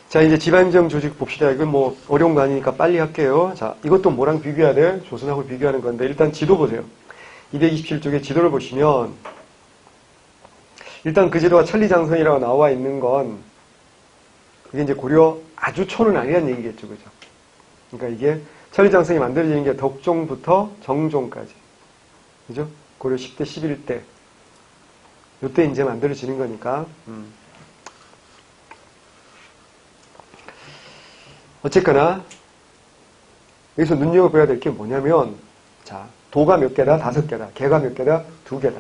자, 이제 지방행정 조직 봅시다. 이건 뭐 어려운 거 아니니까 빨리 할게요. 자, 이것도 뭐랑 비교해야 돼? 조선하고 비교하는 건데 일단 지도 보세요. 227쪽에 지도를 보시면 일단 그 지도가 천리장성이라고 나와 있는 건 그게 이제 고려 아주 초는 아니란 얘기겠죠. 그죠? 그러니까 이게 천리장성이 만들어지는 게 덕종부터 정종까지. 그죠? 고려 10대, 11대. 요때 이제 만들어지는 거니까. 어쨌거나 여기서 눈여겨봐야 될 게 뭐냐면 자, 도가 몇 개다? 5개다. 개가 몇 개다? 2개다.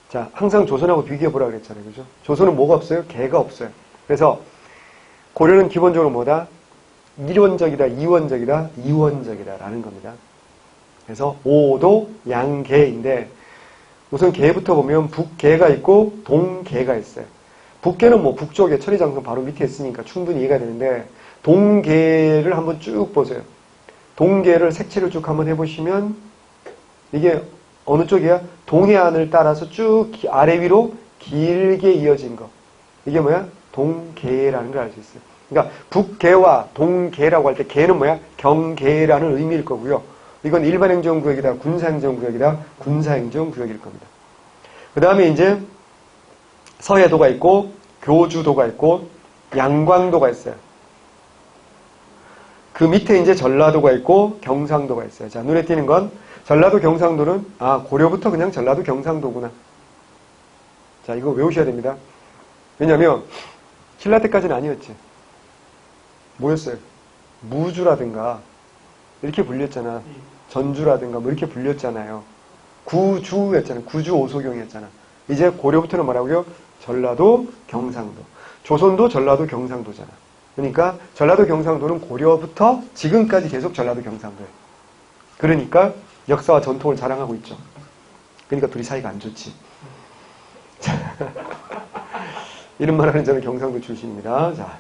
자, 항상 조선하고 비교해보라 그랬잖아요. 그죠? 조선은 뭐가 없어요? 개가 없어요. 그래서 고려는 기본적으로 뭐다? 1원적이다, 2원적이다, 2원적이다 라는 겁니다. 그래서 오도 양개인데 우선 개부터 보면 북개가 있고 동개가 있어요. 북개는 뭐 북쪽에 천리장성 바로 밑에 있으니까 충분히 이해가 되는데 동개를 한번 쭉 보세요. 동개를 색채를 쭉 한번 해보시면 이게 어느 쪽이야? 동해안을 따라서 쭉 아래 위로 길게 이어진 거. 이게 뭐야? 동계라는 걸 알 수 있어요. 그러니까 북계와 동계라고 할 때 계는 뭐야? 경계라는 의미일 거고요. 이건 일반행정구역이다, 군사행정구역이다, 군사행정구역일 겁니다. 그 다음에 이제 서해도가 있고 교주도가 있고 양광도가 있어요. 그 밑에 이제 전라도가 있고 경상도가 있어요. 자, 눈에 띄는 건 전라도 경상도는 고려부터 그냥 전라도 경상도구나. 자, 이거 외우셔야 됩니다. 왜냐면 신라 때까지는 아니었지. 뭐였어요? 무주라든가 이렇게 불렸잖아. 전주라든가 뭐 이렇게 불렸잖아요. 구주였잖아요. 구주 오소경이었잖아. 이제 고려부터는 뭐라고요? 전라도 경상도. 조선도 전라도 경상도잖아. 그러니까 전라도 경상도는 고려부터 지금까지 계속 전라도 경상도예요. 그러니까 역사와 전통을 자랑하고 있죠. 그러니까 둘이 사이가 안 좋지. 이런 말 하는 저는 경상도 출신입니다. 자,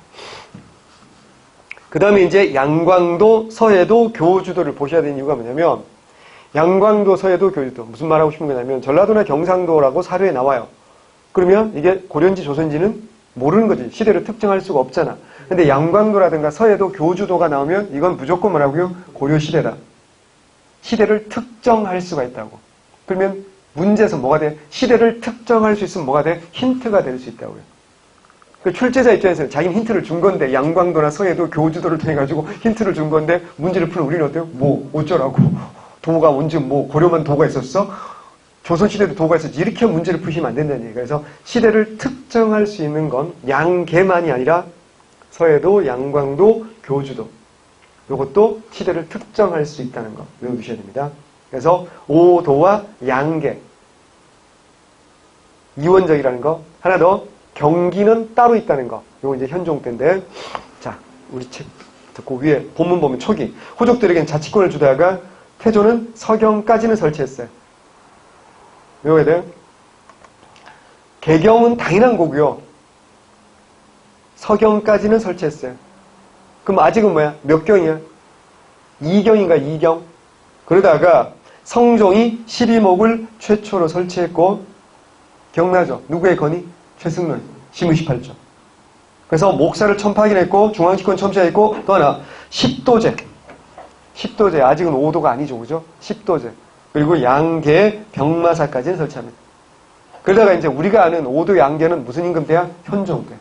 그 다음에 이제 양광도, 서해도, 교주도를 보셔야 되는 이유가 뭐냐면 양광도, 서해도, 교주도 무슨 말하고 싶은 거냐면 전라도나 경상도라고 사료에 나와요. 그러면 이게 고려인지 조선인지는 모르는 거지. 시대를 특정할 수가 없잖아. 근데 양광도라든가 서해도, 교주도가 나오면 이건 무조건 뭐라고요? 고려시대다. 시대를 특정할 수가 있다고. 그러면 문제에서 뭐가 돼? 시대를 특정할 수 있으면 뭐가 돼? 힌트가 될 수 있다고요. 그 출제자 입장에서는 자기는 힌트를 준 건데 양광도나 서해도, 교주도를 통해 가지고 힌트를 준 건데 문제를 푸는 우리는 어때요? 뭐 어쩌라고? 도가 언제 뭐 고려만 도가 있었어? 조선시대도 도가 있었지. 이렇게 문제를 푸시면 안 된다는 얘기예요. 그래서 시대를 특정할 수 있는 건 양계만이 아니라 서해도, 양광도, 교주도. 이것도 시대를 특정할 수 있다는 거 외워두셔야 됩니다. 그래서 오도와 양계. 이원적이라는 거. 하나 더. 경기는 따로 있다는 거. 이거 이제 현종 때인데. 자, 우리 책 듣고 위에 본문 보면 초기. 호족들에겐 자치권을 주다가 태조는 서경까지는 설치했어요. 외워야 돼요. 개경은 당연한 거고요. 서경까지는 설치했어요. 그럼 아직은 뭐야? 몇 경이야? 2경인가 2경? 그러다가 성종이 12목을 최초로 설치했고 기억나죠? 누구의 건의? 최승론, 시무 18조. 그래서 목사를 처음 파견했고 중앙지권 첨지했고 또 하나 10도제. 10도제. 아직은 5도가 아니죠. 그죠? 10도제. 그리고 양계 병마사까지는 설치합니다. 그러다가 이제 우리가 아는 5도 양계는 무슨 임금 때야? 현종 때.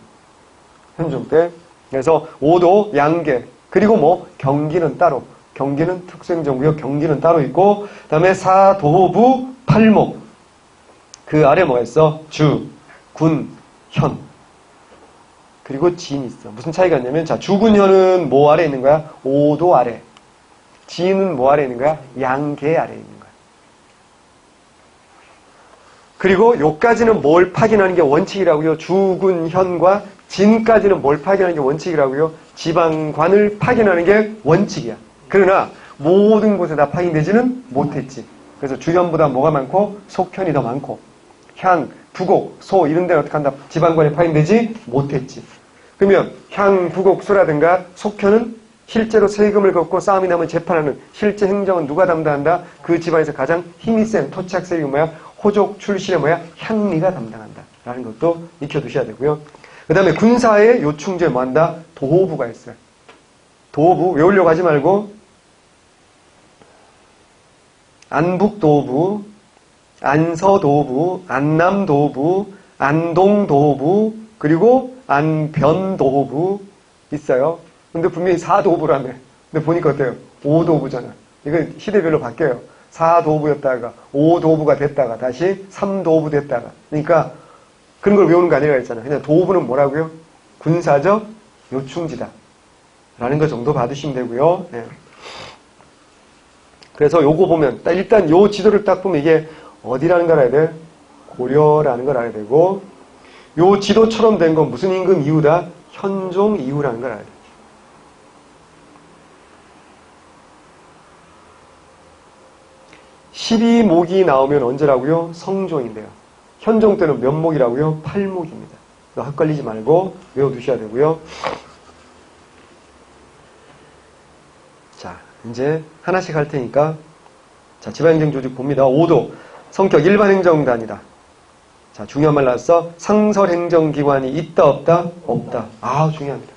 현종 때. 그래서 5도 양계. 그리고 뭐 경기는 따로. 경기는 특수행정구역 경기는 따로 있고 그 다음에 사도부 8목. 그 아래 뭐가 있어? 주, 군, 현. 그리고 진이 있어. 무슨 차이가 있냐면 자, 주군현은 뭐 아래 있는 거야? 5도 아래. 진은 뭐 아래 있는 거야? 양계 아래 있는 거야. 그리고 요까지는 뭘 파견하는 게 원칙이라고요? 주군현과 진까지는 뭘 파견하는 게 원칙이라고요? 지방관을 파견하는 게 원칙이야. 그러나 모든 곳에 다 파견되지는 못했지. 그래서 주현보다 뭐가 많고 속현이 더 많고 향, 부곡, 소 이런 데는 어떻게 한다? 지방관에 파견되지 못했지. 그러면 향, 부곡, 소라든가 속현은 실제로 세금을 걷고 싸움이 나면 재판하는 실제 행정은 누가 담당한다? 그 집안에서 가장 힘이 센 토착세력이 뭐야? 호족 출신의 뭐야? 향리가 담당한다. 라는 것도 익혀두셔야 되고요. 그 다음에 군사의 요충지에 뭐한다? 도부가 있어요. 도부, 외우려고 하지 말고, 안북도부, 안서도부, 안남도부, 안동도부, 그리고 안변도부 있어요. 근데 분명히 4도부라며. 근데 보니까 어때요? 5도부잖아. 이건 시대별로 바뀌어요. 4도부였다가 5도부가 됐다가 다시 3도부 됐다가. 그러니까 그런 걸 외우는 거 아니라 했잖아. 그냥 도부는 뭐라고요? 군사적 요충지다. 라는 거 정도 받으시면 되고요. 네. 그래서 요거 보면 일단 요 지도를 딱 보면 이게 어디라는 걸 알아야 돼? 고려라는 걸 알아야 되고, 요 지도처럼 된 건 무슨 임금 이후다? 현종 이후라는 걸 알아야 돼. (12목이) 나오면 언제라고요? 성종인데요. 현종 때는 몇 목이라고요? 8목입니다. 헷갈리지 말고 외워두셔야 되고요. 자, 이제 하나씩 할 테니까, 자, 지방행정 조직 봅니다. 5도. 성격 일반행정단이다. 자, 중요한 말 나왔어. 상설행정기관이 있다, 없다? 없다. 아, 중요합니다.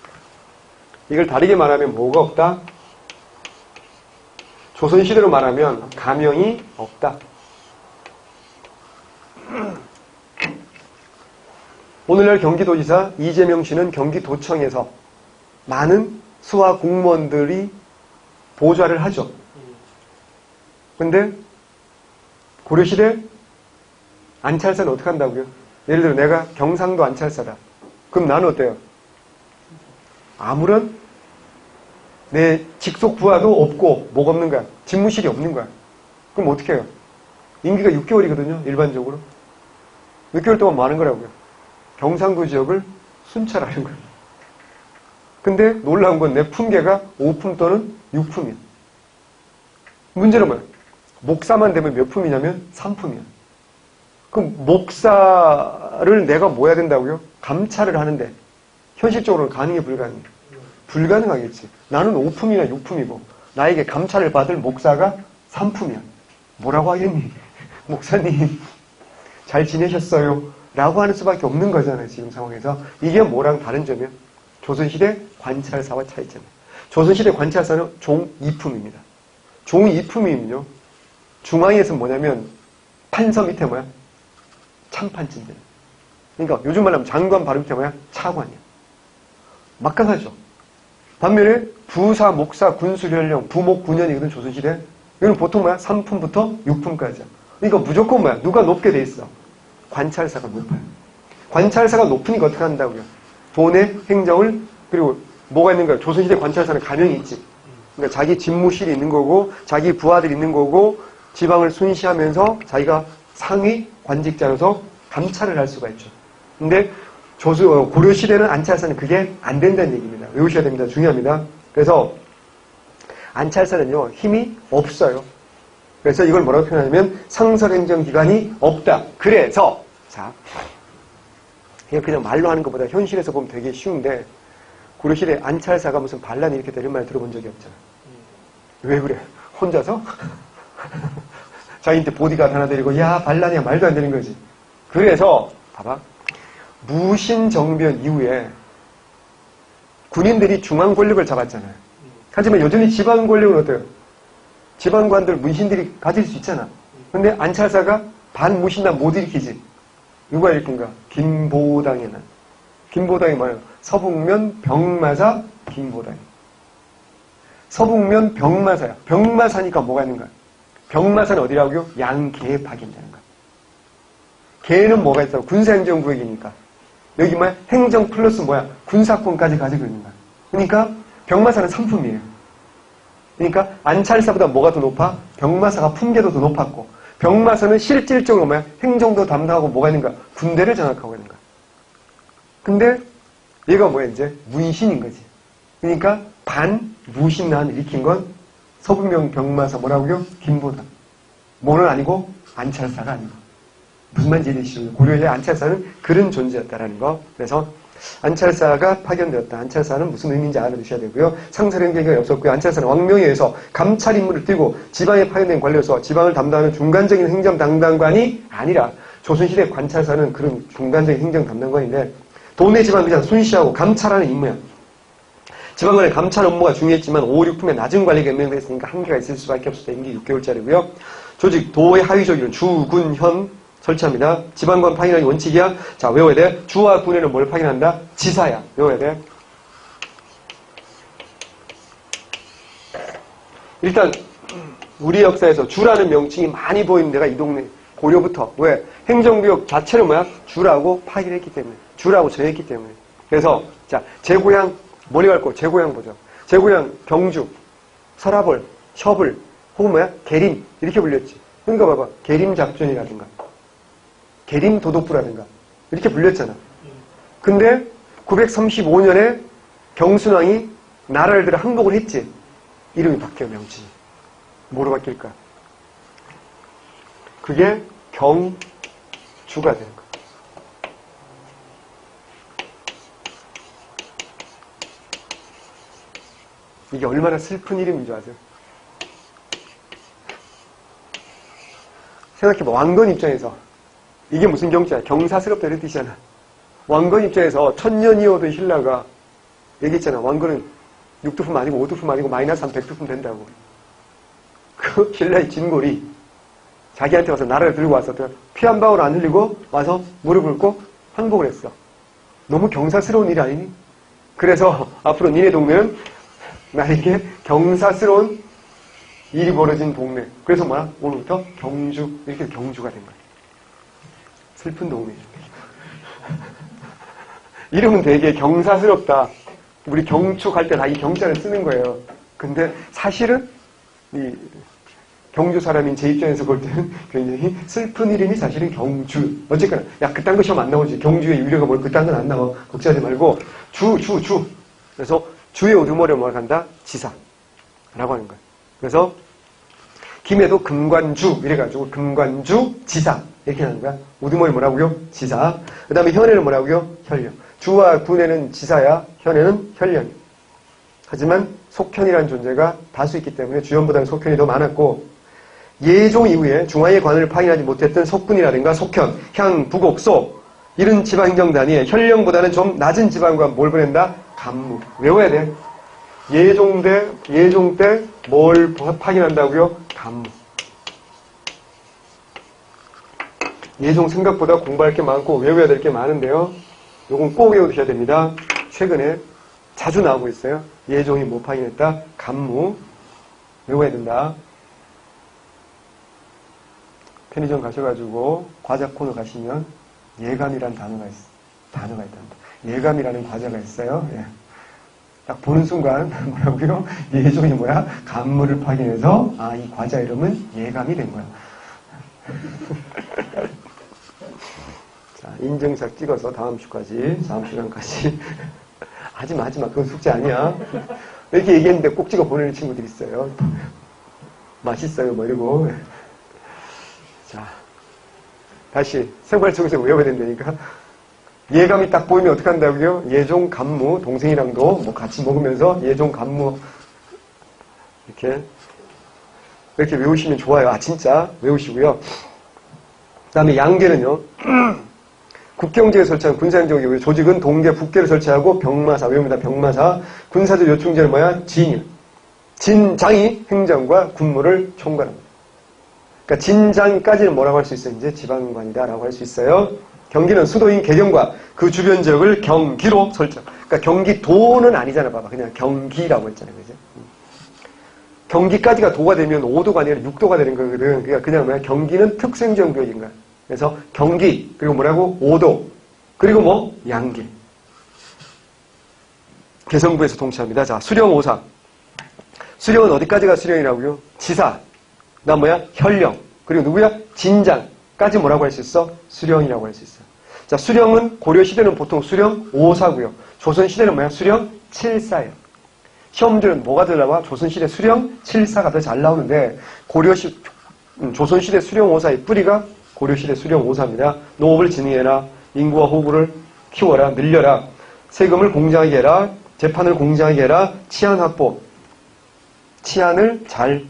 이걸 다르게 말하면 뭐가 없다? 조선시대로 말하면 가명이 없다. 오늘날 경기도지사 이재명 씨는 경기도청에서 많은 수하 공무원들이 보좌를 하죠. 근데 고려시대 안찰사는 어떻게 한다고요? 예를 들어 내가 경상도 안찰사다. 그럼 나는 어때요? 아무런 내 직속 부하도 없고 뭐가 없는 거야? 집무실이 없는 거야. 그럼 어떻게 해요? 임기가 6개월이거든요. 일반적으로. 6개월 동안 뭐 하는 거라고요? 경상도 지역을 순찰하는 거예요. 근데 놀라운 건 내 품계가 5품 또는 6품이야. 문제는 뭐야? 목사만 되면 몇 품이냐면 3품이야. 그럼 목사를 내가 뭐 해야 된다고요? 감찰을 하는데 현실적으로는 가능해, 불가능해? 불가능하겠지. 나는 5품이나 6품이고 나에게 감찰을 받을 목사가 3품이야. 뭐라고 하겠니? 목사님 잘 지내셨어요? 라고 하는 수밖에 없는 거잖아요. 지금 상황에서. 이게 뭐랑 다른 점이야? 조선시대 관찰사와 차이점이에요. 조선시대 관찰사는 종 2품입니다. 종 2품이면요. 중앙에서 뭐냐면 판서 밑에 뭐야? 참판진들. 그러니까 요즘 말로 하면 장관 바로 밑에 뭐야? 차관이야. 막강하죠. 반면에 부사, 목사, 군수, 현령, 부목, 군현이거든, 조선시대. 이건 보통 뭐야? 3품부터 6품까지야. 그러니까 무조건 뭐야? 누가 높게 돼 있어? 관찰사가 높아요. 관찰사가 높으니까 어떻게 한다고요? 돈의 행정을, 그리고 뭐가 있는 거야? 조선시대 관찰사는 가명이 있지. 그러니까 자기 집무실이 있는 거고, 자기 부하들이 있는 거고, 지방을 순시하면서 자기가 상위 관직자로서 감찰을 할 수가 있죠. 근데 고려시대는 안찰사는 그게 안 된다는 얘기입니다. 외우셔야 됩니다. 중요합니다. 그래서 안찰사는요, 힘이 없어요. 그래서 이걸 뭐라고 표현하냐면 상설행정기관이 없다. 그래서 자, 이거 그냥 말로 하는 것보다 현실에서 보면 되게 쉬운데, 고려시대 안찰사가 무슨 반란이 이렇게 되는 말 들어본 적이 없잖아. 왜 그래? 혼자서? 자기한테 보디가드 하나 데리고 야 반란이야, 말도 안 되는 거지. 그래서 봐봐, 무신정변 이후에 군인들이 중앙 권력을 잡았잖아요. 하지만 여전히 지방 권력은 어때요? 지방관들, 문신들이 가질 수 있잖아. 근데 안찰사가 반무신단 못 일으키지. 누가 일으킨가? 김보당에는. 김보당이 뭐예요? 서북면 병마사 김보당. 서북면 병마사야. 병마사니까 뭐가 있는 거야? 병마사는 어디라고요? 양계에 파견되는 거야. 계는 뭐가 있다고? 군사행정구역이니까. 여기 뭐야? 행정 플러스 뭐야? 군사권까지 가지고 있는 거야. 그러니까 병마사는 상품이에요. 그러니까 안찰사보다 뭐가 더 높아? 병마사가 품계도 더 높았고, 병마사는 실질적으로 뭐야? 행정도 담당하고 뭐가 있는가? 군대를 장악하고 있는 거야. 근데 얘가 뭐야? 이제 문신인 거지. 그러니까 반무신난을 일으킨 건 서북면 병마사 뭐라고요? 김보당. 뭐는 아니고 안찰사가 아니고. 무슨 말인지 이해되시죠? 고려의 안찰사는 그런 존재였다라는 거. 그래서 안찰사가 파견되었다. 안찰사는 무슨 의미인지 알아두셔야 되고요. 상설행정기관이 없었고요. 안찰사는 왕명에 의해서 감찰 임무를 띠고 지방에 파견된 관료서 지방을 담당하는 중간적인 행정 담당관이 아니라, 조선시대 관찰사는 그런 중간적인 행정 담당관인데, 도내 지방 그냥 순시하고 감찰하는 임무야. 지방관의 감찰 업무가 중요했지만 5, 6품에 낮은 관리가 임명됐으니까 한계가 있을 수밖에 없었다. 임기 6개월짜리고요. 조직, 도의 하위 조직은 주, 군, 현 설치합니다. 지방관 파견하기 원칙이야. 자, 외워야 돼. 주와 군에는 뭘 파견한다? 지사야. 외워야 돼. 일단 우리 역사에서 주라는 명칭이 많이 보이는 데가 이 동네. 고려부터. 왜? 행정구역 자체를 뭐야? 주라고 파견했기 때문에. 주라고 정했기 때문에. 그래서 자, 제 고향 머리 갈 거, 제 고향 보죠. 제 고향 경주, 서라벌, 셔불, 혹은 뭐야? 계림 이렇게 불렸지. 그러니까 봐봐. 계림작전이라든가 계림도독부라든가 이렇게 불렸잖아. 근데 935년에 경순왕이 나라를 들어 항복을 했지. 이름이 바뀌어, 명칭이. 뭐로 바뀔까? 그게 경주가 되는 거야. 이게 얼마나 슬픈 이름인 줄 아세요? 생각해봐. 왕건 입장에서 이게 무슨 경주야? 경사스럽다 이런 뜻이잖아. 왕건 입장에서 천년이어도 신라가 얘기했잖아. 왕건은 6두품 아니고 5두품 아니고 마이너스 한 100두품 된다고. 그 신라의 진골이 자기한테 와서 나라를 들고 와서 피 한 방울 안 흘리고 와서 무릎 꿇고 항복을 했어. 너무 경사스러운 일이 아니니? 그래서 앞으로 니네 동네는 나에게 경사스러운 일이 벌어진 동네. 그래서 뭐야? 오늘부터 경주. 이렇게 해서 경주가 된 거야. 슬픈 동네죠. 이름은 되게 경사스럽다. 우리 경축 할 때 다 이 경자를 쓰는 거예요. 근데 사실은 이 경주 사람인 제 입장에서 볼 때는 굉장히 슬픈 이름이 사실은 경주. 어쨌거나 야 그딴 거 시험 안 나오지. 경주의 유래가 뭘 그딴 건 안 나와. 걱정하지 말고 주. 그래서 주의 우두머리를 뭘 한다? 지사라고 하는 거예요. 그래서 김해도 금관주 이래가지고 금관주 지사 이렇게 하는 거야. 우두머리 뭐라고요? 지사. 그 다음에 현에는 뭐라고요? 혈령. 주와 군에는 지사야. 현에는 혈령. 하지만 속현이라는 존재가 다수 있기 때문에 주현보다는 속현이 더 많았고 예종 이후에 중화의 관을 파견하지 못했던 속군이라든가 속현, 향, 부곡, 소 이런 지방행정단이 혈령보다는 좀 낮은 지방관 뭘 보낸다? 간무. 외워야 돼. 예종 때 뭘 파견한다고요? 간무. 예종 생각보다 공부할 게 많고 외워야 될 게 많은데요. 요건 꼭 외워두셔야 됩니다. 최근에 자주 나오고 있어요. 예종이 뭐 파견했다? 간무. 외워야 된다. 편의점 가셔가지고 과자 코너 가시면 예감이라는 단어가 있답니다. 예감이라는 과자가 있어요. 예. 딱 보는 순간 뭐라고요? 예종이 뭐야? 간무를 파견해서 이 과자 이름은 예감이 된 거야. 자, 인증샷 찍어서 다음 시간까지 하지마. 그건 숙제 아니야. 이렇게 얘기했는데 꼭 찍어 보내는 친구들이 있어요. 맛있어요, 뭐 이러고. 자, 다시 생활 속에서 외워야 된다니까. 예감이 딱 보이면 어떻게 한다고요? 예종 간무, 동생이랑도 뭐 같이 먹으면서 예종 간무 이렇게 외우시면 좋아요. 진짜 외우시고요. 그 다음에 양계는요. 국경지에 설치한 군사행정기구의 조직은 동계, 북계를 설치하고 병마사, 외웁니다. 병마사. 군사적 요충지는 뭐야? 진이야. 진장이 행정과 군무를 총괄합니다. 그러니까 진장까지는 뭐라고 할 수 있어요? 이제 지방관이다라고 할 수 있어요. 경기는 수도인 개경과 그 주변 지역을 경기로 설정. 그러니까 경기도는 아니잖아. 봐봐. 그냥 경기라고 했잖아요. 그죠? 경기까지가 도가 되면 5도가 아니라 6도가 되는 거거든. 그러니까 그냥 뭐야? 경기는 특수행정구역인 거야. 그래서 경기, 그리고 뭐라고? 5도, 그리고 뭐? 양계. 개성부에서 통치합니다. 자, 수령 5사. 수령은 어디까지가 수령이라고요? 지사. 그다음 뭐야? 혈령. 그리고 누구야? 진장까지 뭐라고 할 수 있어? 수령이라고 할 수 있어. 자, 수령은 고려시대는 보통 수령 5사고요. 조선시대는 뭐야? 수령 7사예요. 시험들은 뭐가 더 나와? 조선시대 수령 7사가 더 잘 나오는데 조선시대 수령 5사의 뿌리가 고려시대 수령 5사입니다. 농업을 진행해라. 인구와 호구를 키워라. 늘려라. 세금을 공정하게 해라. 재판을 공정하게 해라. 치안 확보. 치안을 잘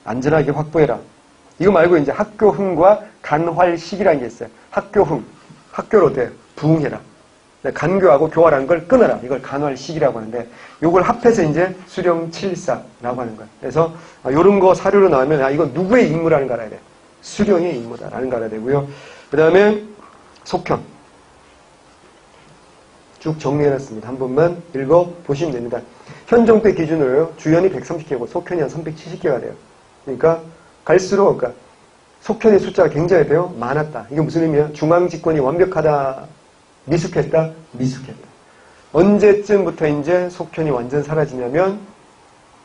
안전하게 확보해라. 이거 말고 이제 학교흥과 간활식이라는 게 있어요. 학교흥. 학교로 돼. 부흥해라. 간교하고 교활한 걸 끊어라. 이걸 간활식이라고 하는데, 요걸 합해서 이제 수령칠사라고 하는 거예요. 그래서, 요런 거 사료로 나오면, 이거 누구의 임무라는 걸 알아야 돼. 수령의 임무다라는 걸 알아야 되고요. 그 다음에, 속현. 쭉 정리해놨습니다. 한 번만 읽어보시면 됩니다. 현종 때 기준으로요, 주현이 130개고, 속현이 한 370개가 돼요. 그러니까, 갈수록, 그러니까, 속현의 숫자가 굉장히 돼요. 많았다. 이게 무슨 의미야? 중앙집권이 완벽하다. 미숙했다? 미숙했다. 언제쯤부터 이제 속현이 완전 사라지냐면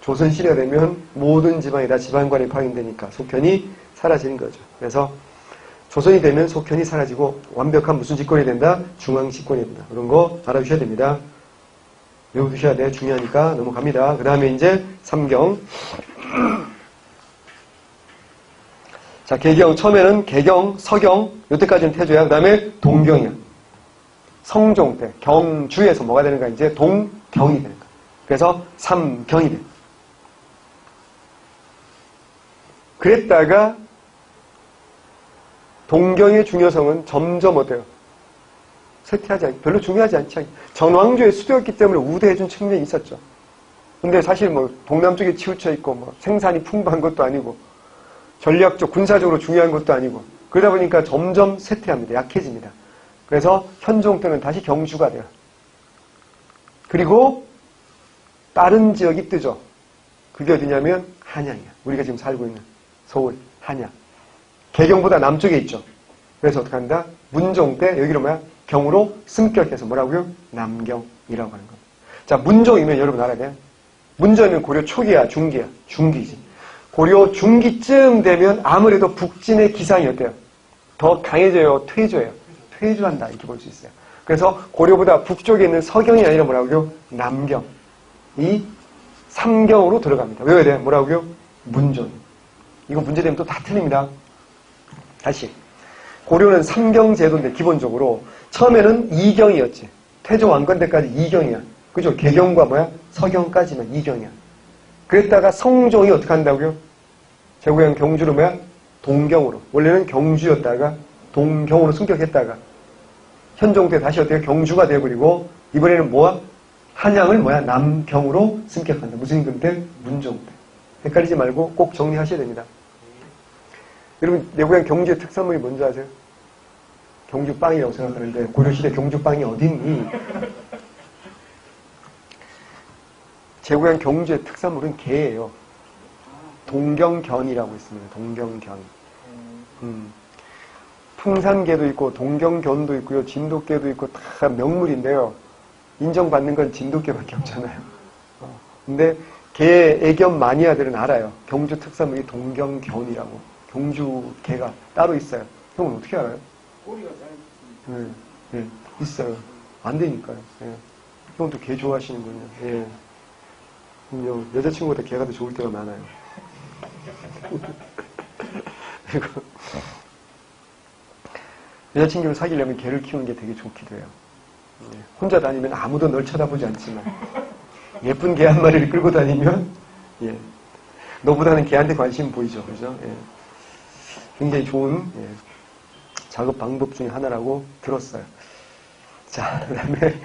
조선시대가 되면 모든 지방이 다 지방관이 파견되니까 속현이 사라지는 거죠. 그래서 조선이 되면 속현이 사라지고 완벽한 무슨 집권이 된다? 중앙집권이 된다. 그런 거 알아주셔야 됩니다. 외워두셔야 돼. 중요하니까 넘어갑니다. 그 다음에 이제 삼경. 자, 개경. 처음에는 개경, 서경. 요때까지는 태조야. 그 다음에 동경이야. 성종 때 경주에서 뭐가 되는가? 이제 동경이 되는 거야. 그래서 삼경이 돼. 그랬다가 동경의 중요성은 점점 어때요? 쇠퇴하지 않고 별로 중요하지 않지. 전왕조의 수도였기 때문에 우대해준 측면이 있었죠. 근데 사실 뭐 동남쪽에 치우쳐 있고 뭐 생산이 풍부한 것도 아니고 전략적 군사적으로 중요한 것도 아니고 그러다 보니까 점점 쇠퇴합니다. 약해집니다. 그래서 현종 때는 다시 경주가 돼요. 그리고 다른 지역이 뜨죠. 그게 어디냐면 한양이야. 우리가 지금 살고 있는 서울, 한양. 개경보다 남쪽에 있죠. 그래서 어떻게 한다? 문종 때 여기로 뭐야? 경으로 승격해서 뭐라고요? 남경이라고 하는 겁니다. 자, 문종이면 여러분 알아야 돼요. 문종이면 고려 초기야, 중기야? 중기지. 고려 중기쯤 되면 아무래도 북진의 기상이 어때요? 더 강해져요, 퇴조해요? 퇴조한다 이렇게 볼 수 있어요. 그래서 고려보다 북쪽에 있는 서경이 아니라 뭐라고요? 남경. 이 삼경으로 들어갑니다. 외워야 돼요. 뭐라고요? 문종. 이거 문제되면 또 다 틀립니다. 다시. 고려는 삼경제도인데 기본적으로 처음에는 이경이었지. 태조 왕건 때까지 이경이야. 그죠? 개경과 뭐야? 서경까지만 이경이야. 그랬다가 성종이 어떻게 한다고요? 제국의 경주로 뭐야? 동경으로. 원래는 경주였다가 동경으로 승격했다가 현종 때 다시 어떻게 경주가 되어버리고 이번에는 뭐야? 한양을 뭐야? 남경으로 승격한다. 무슨 임금 때? 문종 때. 헷갈리지 말고 꼭 정리하셔야 됩니다. 여러분 내 고향 경주의 특산물이 뭔지 아세요? 경주빵이라고 생각하는데 고려시대 경주빵이 어딨니? 제 고향 경주의 특산물은 게예요. 동경견이라고 있습니다. 동경견. 풍산개도 있고 동경견도 있고요. 진돗개도 있고 다 명물인데요. 인정받는 건 진돗개밖에 없잖아요. 근데 개 애견 마니아들은 알아요. 경주 특산물이 동경견이라고. 경주 개가 따로 있어요. 형은 어떻게 알아요? 꼬리가 짧습니다. 네, 있어요. 안 되니까요. 네. 형도 개 좋아하시는군요. 예. 그럼요. 여자친구보다 개가 더 좋을 때가 많아요. 그리고 여자친구를 사귀려면 개를 키우는 게 되게 좋기도 해요. 예. 혼자 다니면 아무도 널 쳐다보지 않지만 예쁜 개 한 마리를 끌고 다니면 예. 너보다는 개한테 관심 보이죠. 그죠? 예. 굉장히 좋은 예. 작업 방법 중에 하나라고 들었어요. 자, 그 다음에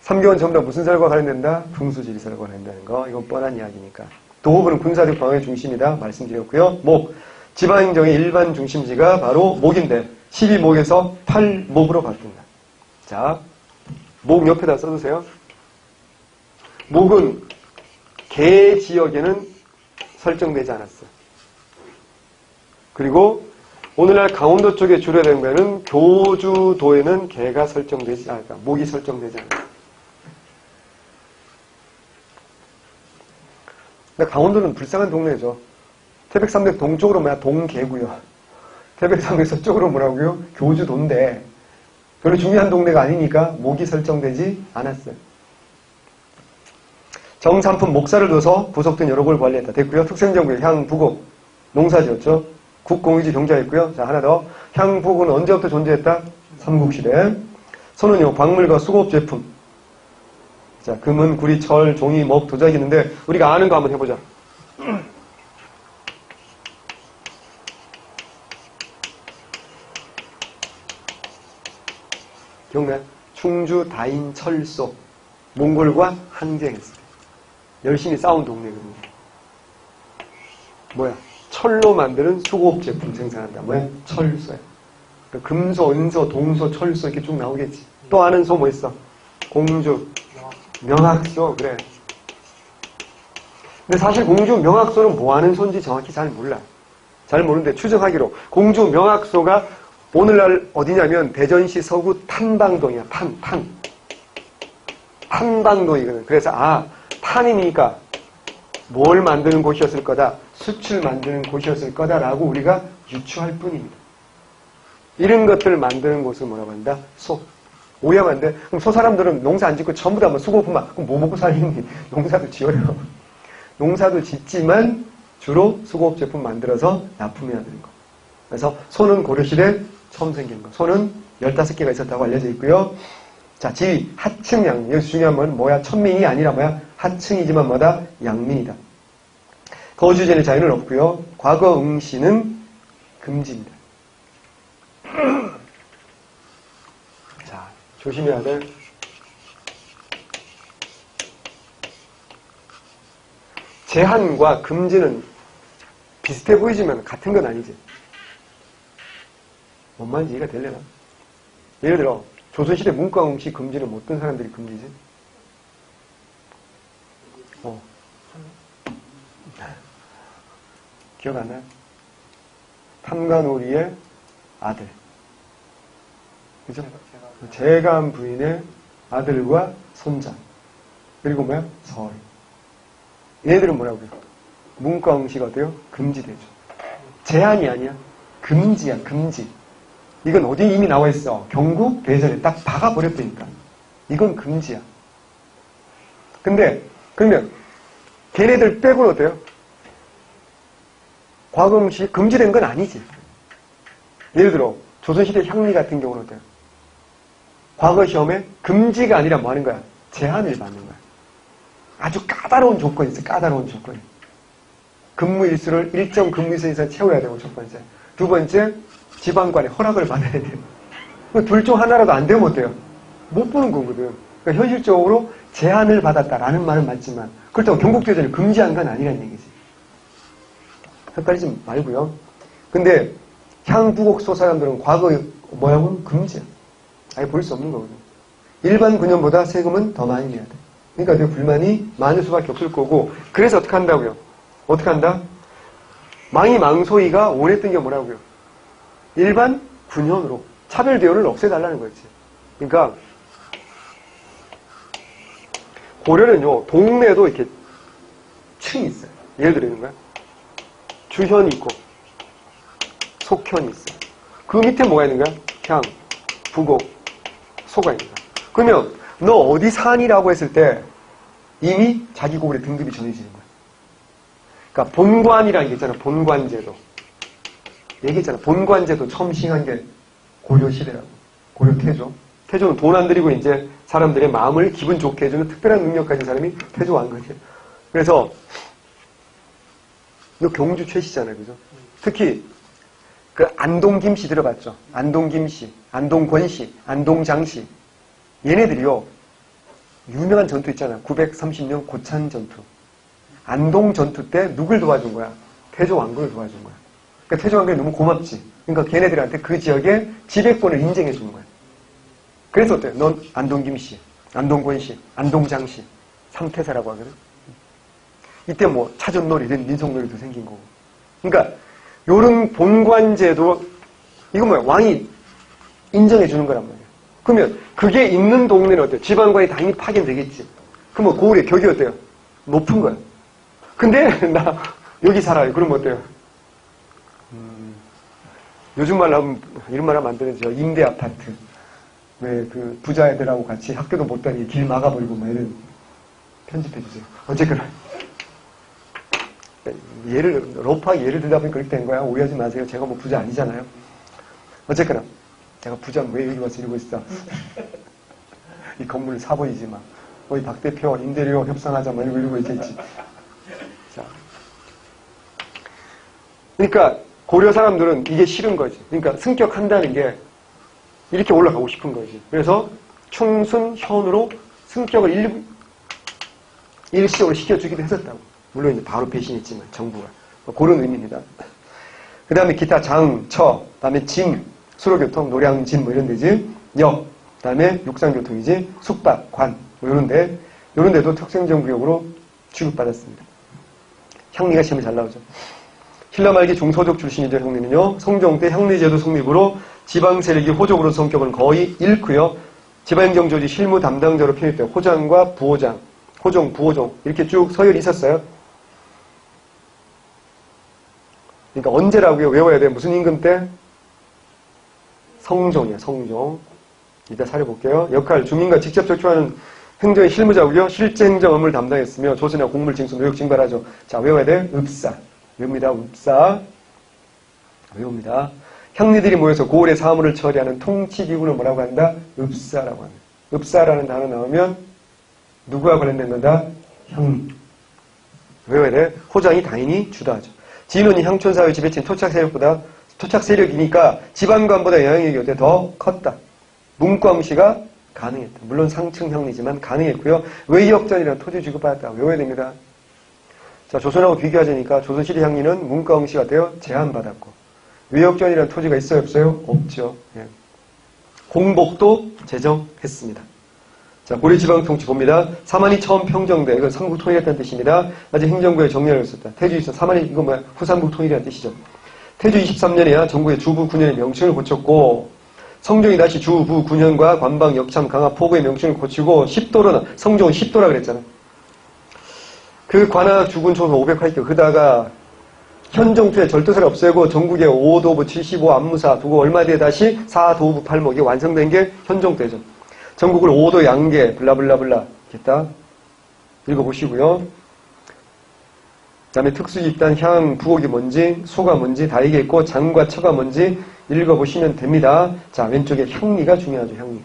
삼경은 전부 다 무슨 설과 관련된다? 풍수지리설과 관련된다는 거. 이건 뻔한 이야기니까. 도읍은 군사력 방어의 중심이다. 말씀드렸고요. 목. 지방행정의 일반 중심지가 바로 목인데 12목에서 8목으로 바뀐다. 자, 목 옆에다 써두세요. 목은 개 지역에는 설정되지 않았어요. 그리고 오늘날 강원도 쪽에 주로되는 교주도에는 개가 설정되지 않았다. 목이 설정되지 않았어요. 강원도는 불쌍한 동네죠. 태백산맥 동쪽으로 뭐야? 동계고요. 태백산맥 서쪽으로 뭐라고요? 교주도인데 별로 중요한 동네가 아니니까 목이 설정되지 않았어요. 정삼품 목사를 둬서 부속된 여러 곳을 관리했다. 됐고요. 특생정부의 향부국 농사지었죠. 국공유지 경자했고요. 자, 하나 더. 향부국은 언제부터 존재했다? 삼국시대. 선은요, 광물과 수공업 제품. 자, 금은, 구리, 철, 종이, 목, 도자기 있는데 우리가 아는 거 한번 해보자. 기억나요? 충주, 다인, 철소. 몽골과 항쟁했어요. 열심히 싸운 동네거든요. 뭐야? 철로 만드는 수고업 제품 생산한다. 뭐야? 철소야. 그러니까 금소, 은소, 동소, 철소 이렇게 쭉 나오겠지. 또 아는 소 뭐 있어? 공주, 명학소. 그래. 근데 사실 공주, 명학소는 뭐 하는 소인지 정확히 잘 몰라. 잘 모르는데 추정하기로 공주, 명학소가 오늘날 어디냐면 대전시 서구 탄방동이야. 탄방동이거든. 그래서 탄이니까 뭘 만드는 곳이었을 거다. 수출 만드는 곳이었을 거다라고 우리가 유추할 뿐입니다. 이런 것들을 만드는 곳을 뭐라고 한다? 소. 오해하면 안 돼. 그럼 소 사람들은 농사 안 짓고 전부 다 뭐 수고품만. 그럼 뭐 먹고 살겠니? 농사도 지어요. 농사도 짓지만 주로 수고업 제품 만들어서 납품해야 되는 거. 그래서 소는 고려시대 처음 생긴 거. 소는 15개가 있었다고 알려져 있고요. 자, 지위, 하층, 양민. 여기서 중요한 건 뭐야? 천민이 아니라 뭐야? 하층이지만 뭐다? 양민이다. 거주제의 자유는 없고요. 과거 응시는 금지입니다. 자, 조심해야 돼. 제한과 금지는 비슷해 보이지만 같은 건 아니지. 뭔 말인지 이해가 되려나? 예를 들어 조선시대 문과 응시 금지는 어떤 사람들이 금지지? 기억 안 나요? 탐관오리의 아들. 그죠? 재간 부인의 아들과 손자. 그리고 뭐야? 설. 얘들은 뭐라고요? 문과 응시가 어때요? 금지되죠. 제한이 아니야. 금지야, 금지. 이건 어디 이미 나와 있어? 경국 대전에 딱 박아버렸다니까. 이건 금지야. 근데, 그러면, 걔네들 빼고는 어때요? 과거 응시 금지된 건 아니지. 예를 들어, 조선시대 향리 같은 경우는 어때요? 과거 시험에 금지가 아니라 뭐 하는 거야? 제한을 받는 거야. 아주 까다로운 조건이 있어, 까다로운 조건이. 근무 일수를 일정 근무 일수 이상 채워야 되고, 첫 번째. 두 번째, 지방관의 허락을 받아야 돼요. 둘 중 하나라도 안 되면 어때요? 못 보는 거거든. 그러니까 현실적으로 제한을 받았다라는 말은 맞지만, 그렇다고 경국대전을 금지한 건 아니라는 얘기지. 헷갈리지 말고요. 근데 향부곡소 사람들은 과거 뭐라고는 금지야. 아예 볼 수 없는 거거든. 일반 군연보다 세금은 더 많이 내야 돼. 그러니까 내 불만이 많을 수밖에 없을 거고. 그래서 어떻게 한다고요? 어떻게 한다? 망소이가 원했던 게 뭐라고요? 일반 군연으로 차별 대우를 없애달라는 거였지. 그러니까 고려는요, 동네에도 이렇게 층이 있어요. 예를 들어 있는 거야. 주현이 있고 속현이 있어요. 그 밑에 뭐가 있는 거야? 향, 부곡, 소가 있는 거야. 그러면 너 어디 산이라고 했을 때 이미 자기 고을의 등급이 정해지는 거야. 그러니까 본관이라는 게 있잖아. 본관제도. 얘기했잖아. 본관제도 처음 시행한 게 고려시대라고. 고려 태조. 태조는 돈 안 들이고 이제 사람들의 마음을 기분 좋게 해주는 특별한 능력 가진 사람이 태조한 거지. 그래서 너 경주 최씨잖아요. 그죠? 특히 그 안동김씨 들어봤죠? 안동김씨, 안동권씨, 안동장씨. 얘네들이요. 유명한 전투 있잖아요. 930년 고찬 전투. 안동 전투 때 누굴 도와준 거야? 태조 왕건을 도와준 거야. 그러니까 태조 왕건이 너무 고맙지. 그러니까 걔네들한테 그 지역에 지배권을 인정해 주는 거야. 그래서 어때요? 넌 안동김씨, 안동권씨, 안동장씨, 삼태사라고 하거든. 이때 뭐 차전놀이 이런 민속놀이도 생긴 거고. 그러니까 요런 본관제도 이거 뭐야? 왕이 인정해 주는 거란 말이야. 그러면 그게 있는 동네는 어때요? 지방관이 당연히 파견되겠지. 그러면 고을의 격이 어때요? 높은 거야. 근데 나 여기 살아요. 그러면 어때요? 요즘 말로 하면 이런 말 하면 안 되는지 임대 아파트. 왜 그 부자애들하고 같이 학교도 못 다니게 길 막아버리고 막 이런 편집해 주세요. 어쨌거나 러프하게 예를 들다 보니까 그렇게 된 거야. 오해하지 마세요. 제가 뭐 부자 아니잖아요. 어쨌거나 내가 부자면 왜 여기 와서 이러고 있어? 이 건물을 사버리지 마. 어이 박 대표 임대료 협상하자 막 이러고 있겠지. 자, 그러니까 고려 사람들은 이게 싫은 거지. 그러니까 승격한다는 게 이렇게 올라가고 싶은 거지. 그래서 충순현으로 승격을 일시적으로 시켜주기도 했었다고. 물론 이제 바로 배신했지만 정부가. 그런 의미입니다. 그 다음에 기타 장, 처, 그 다음에 진, 수로교통, 노량진 뭐 이런 데지. 역, 그 다음에 육상교통이지. 숙박, 관, 뭐 이런 데도 특성정구역으로 취급받았습니다. 향리가 시험에 잘 나오죠. 신라 말기 중서족 출신이죠. 향리는요. 성종 때 향리제도 성립으로 지방 세력이 호족으로 성격을 거의 잃고요. 지방행정조직 실무 담당자로 편입돼요. 호장과 부호장, 호종, 부호종 이렇게 쭉 서열이 있었어요. 그러니까 언제라고요? 외워야 돼. 무슨 임금 때? 성종이야. 성종. 이따 살펴볼게요. 역할, 주민과 직접 접촉하는 행정의 실무자고요. 실제 행정 업무를 담당했으며 조선이나 공물 징수, 노역 징발하죠. 자, 외워야 돼. 읍사. 외웁니다. 읍사. 외웁니다. 향리들이 모여서 고을의 사무를 처리하는 통치기구를 뭐라고 한다? 읍사라고 합니다. 읍사라는 단어 나오면 누구와 관련된 건다? 향리. 외워야 돼. 호장이 당연히 주도하죠. 진원이 향촌사회 지배층 토착 세력이니까 지방관보다 영향력이 어때? 더 컸다. 문과무시가 가능했다. 물론 상층 향리지만 가능했고요. 외역전이라는 토지 취급받았다. 외워야 됩니다. 자, 조선하고 비교하자니까 조선시대 향리는 문과무시가 되어 제한받았고 외역전이라는 토지가 있어요? 없어요? 없죠. 예. 공복도 제정했습니다. 자, 고려지방통치 봅니다. 사만이 처음 평정돼. 이건 삼국통일했다는 뜻입니다. 아직 행정부에 정리를 했었다. 태주 23, 사만이 이건 뭐야? 후삼국통일이라는 뜻이죠. 태주 23년에야 전국의 주부 9년의 명칭을 고쳤고 성종이 다시 주부 9년과 관방, 역참, 강화, 포구의 명칭을 고치고 10도로는 성종은 10도라 그랬잖아. 그 관악 주군 총선 508개 그다가 현종투에 절도사를 없애고 전국에 5도부 75 안무사 두고 얼마 뒤에 다시 4도부 8목 이게 완성된 게 현종 때죠. 전국을 5도 양계 블라블라블라 했다. 읽어보시고요. 그 다음에 특수집단 향 부곡이 뭔지 소가 뭔지 다 얘기했고 장과 처가 뭔지 읽어보시면 됩니다. 자, 왼쪽에 향리가 중요하죠. 향리.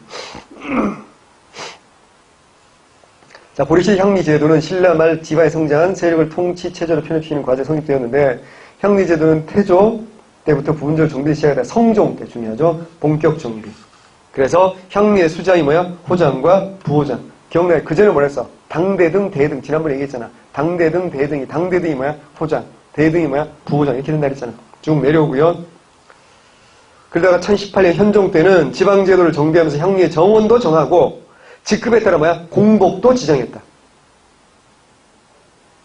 자, 고려시 향리 제도는 신라 말 지방에 성장한 세력을 통치 체제로 편입시키는 과정에 성립되었는데 향리 제도는 태조 때부터 부분적으로 정비를 시작하다 성종 때 중요하죠. 본격 정비. 그래서 향리의 수장이 뭐야? 호장과 부호장. 기억나요? 그전에 뭐라 했어? 당대등, 대등. 지난번에 얘기했잖아. 당대등, 대등이. 당대등이 뭐야? 호장. 대등이 뭐야? 부호장. 이렇게 된다 그랬잖아. 쭉 내려오고요. 그러다가 1018년 현종 때는 지방제도를 정비하면서 향리의 정원도 정하고 직급에 따라 뭐야? 공복도 지정했다.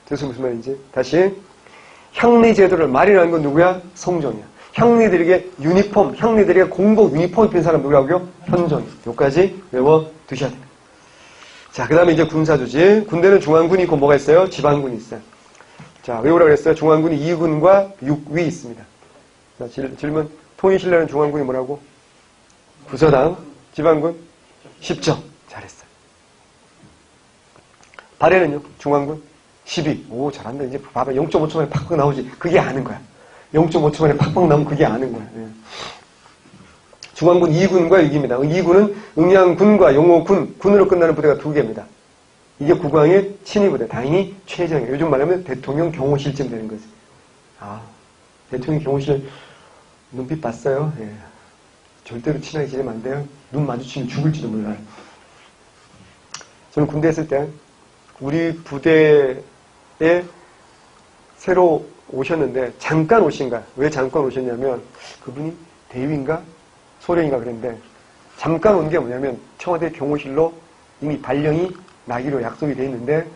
그래서 무슨 말인지? 다시. 향리제도를 마련한 건 누구야? 성종이야. 향리들에게 유니폼, 향리들에게 공복 유니폼 입힌 사람 누구라고요? 현종이. 여기까지 외워두셔야 됩니다. 자, 그 다음에 이제 군사조직. 군대는 중앙군이 있고 뭐가 있어요? 지방군이 있어요. 자, 외우라고 했어요. 중앙군이 2군과 6위 있습니다. 자, 질문. 통일신라는 중앙군이 뭐라고? 부서당. 지방군? 10점. 잘했어요. 발해는요? 중앙군? 12. 오, 잘한다. 이제 봐봐. 0.5초 만에 팍팍 나오지. 그게 아는 거야. 0.5초 만에 팍팍 나오면 그게 아는 거야. 예. 중앙군 2군과 6입니다. 2군은 응양군과 용호군, 군으로 끝나는 부대가 2개입니다. 이게 국왕의 친위부대. 당연히 최정예. 요즘 말하면 대통령 경호실쯤 되는 거지. 아, 대통령 경호실 눈빛 봤어요? 예. 절대로 친하게 지내면 안 돼요. 눈 마주치면 죽을지도 몰라요. 저는 군대 있을 때 우리 부대에 새로 오셨는데 잠깐 오신 거야. 왜 잠깐 오셨냐면 그분이 대위인가 소령인가 그랬는데 잠깐 온 게 뭐냐면 청와대 경호실로 이미 발령이 나기로 약속이 돼 있는데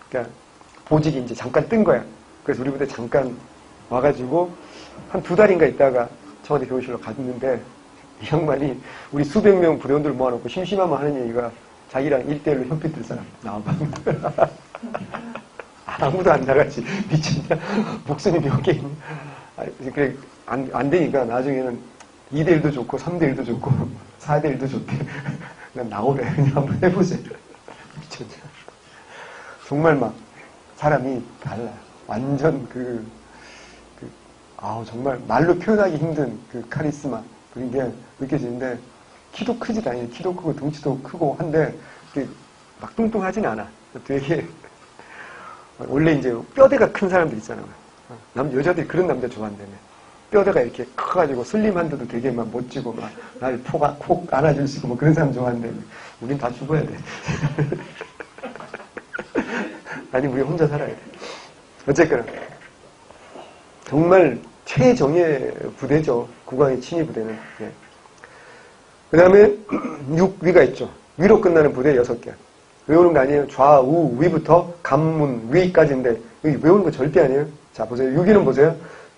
그러니까 보직이 이제 잠깐 뜬 거야. 그래서 우리 부대 잠깐 와가지고 한 2달인가 있다가 청와대 경호실로 갔는데 이 양반이 우리 수백 명 부대원들 모아놓고 심심하면 하는 얘기가 자기랑 1대1로 현피 들 사람 나와봐. 아무도 안 나가지. 미쳤냐? 목숨이 몇 개 있냐? 그래, 안 되니까 나중에는 2대1도 좋고 3대1도 좋고 4대1도 좋대. 난 나오래. 그냥 한번 해보세요. 미쳤냐? 정말 막 사람이 달라요. 완전 정말 말로 표현하기 힘든 그 카리스마 그런 게 느껴지는데 키도 크지도 않아요. 키도 크고 덩치도 크고 한데 막 뚱뚱하진 않아. 되게 원래 이제 뼈대가 큰 사람들 있잖아요. 여자들이 그런 남자 좋아한다며. 뼈대가 이렇게 커가지고 슬림한데도 되게 막 멋지고 막 날 콕 안아줄 수 있고 뭐 그런 사람 좋아하는데 우린 다 죽어야 돼. 아니 우리 혼자 살아야 돼. 어쨌거나 정말 최정예 부대죠. 국왕의 친위 부대는. 예. 그 다음에 육위가 있죠. 위로 끝나는 부대 6개. 외우는 거 아니에요. 좌우 위부터 간문 위까지인데 여기 외우는 거 절대 아니에요. 자 보세요. 6위는 보세요.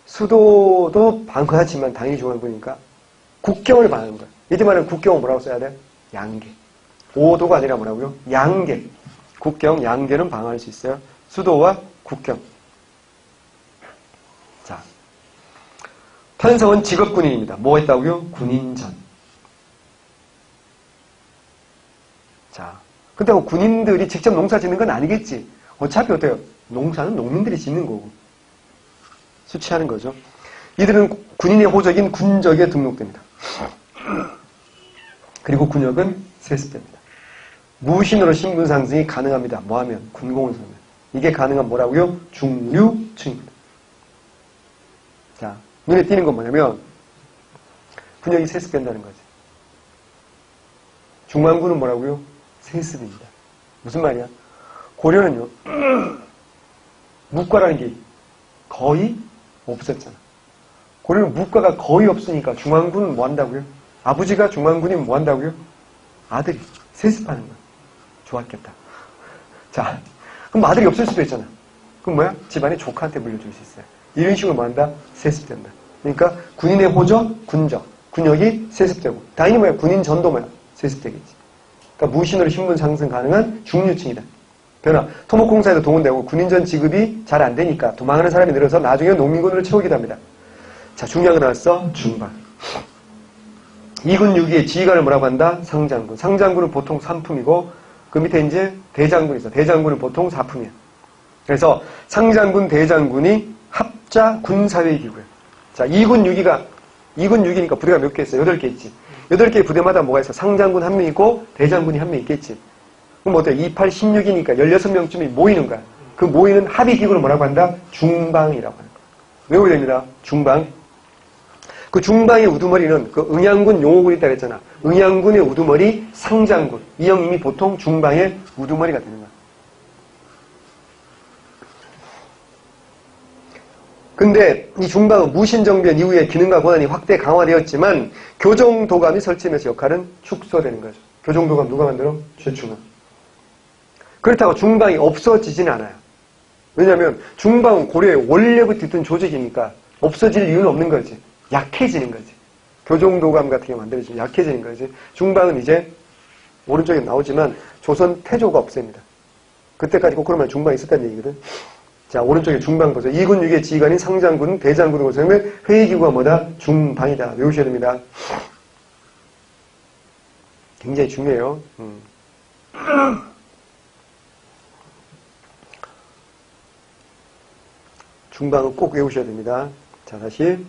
수도도 방어하지만 당연히 중앙군이니까 국경을 방어하는 거야. 이제 말하는 국경은 뭐라고 써야 돼? 양계. 오도가 아니라 뭐라고요? 양계. 국경, 양계는 방어할 수 있어요. 수도와 국경. 자, 편성은 직업군인입니다. 뭐 했다고요? 군인전. 자, 그렇다고 군인들이 직접 농사 짓는 건 아니겠지. 어차피 어때요? 농사는 농민들이 짓는 거고. 수치하는 거죠. 이들은 군인의 호적인 군적에 등록됩니다. 그리고 군역은 세습됩니다. 무신으로 신분 상승이 가능합니다. 뭐하면? 군공을 서면. 이게 가능한 뭐라고요? 중류층입니다. 자, 눈에 띄는 건 뭐냐면 군역이 세습된다는 거지. 중만군은 뭐라고요? 세습입니다. 무슨 말이야? 고려는요. 묵과라는 게 거의 없었잖아. 고려는 묵과가 거의 없으니까 중앙군은 뭐 한다고요? 아버지가 중앙군이면 뭐 한다고요? 아들이 세습하는 거야. 좋았겠다. 자, 그럼 아들이 없을 수도 있잖아. 그럼 뭐야? 집안의 조카한테 물려줄 수 있어요. 이런 식으로 뭐 한다? 세습된다. 그러니까 군인의 호적, 군적, 군역이 세습되고 당연히 뭐야? 군인 전도 뭐야? 세습되겠지. 그러니까 무신으로 신분 상승 가능한 중류층이다. 변화. 토목공사에도 동원되고 군인전 지급이 잘 안 되니까 도망하는 사람이 늘어서 나중에 농민군으로 채우기도 합니다. 자, 중요한 거 나왔어. 중방. 2군 6위의 지휘관을 뭐라고 한다? 상장군. 상장군은 보통 3품이고 그 밑에 이제 대장군이 있어. 대장군은 보통 4품이야. 그래서 상장군, 대장군이 합자 군사회기구야. 자, 2군 6위니까 부대가 몇 개 있어? 8개 있지. 8개의 부대마다 뭐가 있어? 상장군 1명 있고 대장군이 1명 있겠지. 그럼 어때요? 2, 8, 16이니까 16명쯤이 모이는 거야. 그 모이는 합의기구를 뭐라고 한다? 중방이라고 하는 거야. 외워야 됩니다. 중방. 그 중방의 우두머리는 그 응양군, 용호군이 있다고 했잖아. 응양군의 우두머리 상장군. 이 형님이 보통 중방의 우두머리가 되는 거야. 근데 이 중방은 무신정변 이후에 기능과 권한이 확대 강화되었지만 교정도감이 설치하면서 역할은 축소되는 거죠. 교정도감 누가 만들어? 최충원. 그렇다고 중방이 없어지진 않아요. 왜냐하면 중방은 고려에 원래부터 있던 조직이니까 없어질 이유는 없는 거지. 약해지는 거지. 교정도감 같은 게 만들어지면 약해지는 거지. 중방은 이제 오른쪽에 나오지만 조선 태조가 없습니다. 그때까지 거꾸로만 중방이 있었다는 얘기거든. 자, 오른쪽에 중방 보세요. 2군 6의 지휘관인 상장군, 대장군을 고소하면 회의기구가 뭐다? 중방이다. 외우셔야 됩니다. 굉장히 중요해요. 중방은 꼭 외우셔야 됩니다. 자, 다시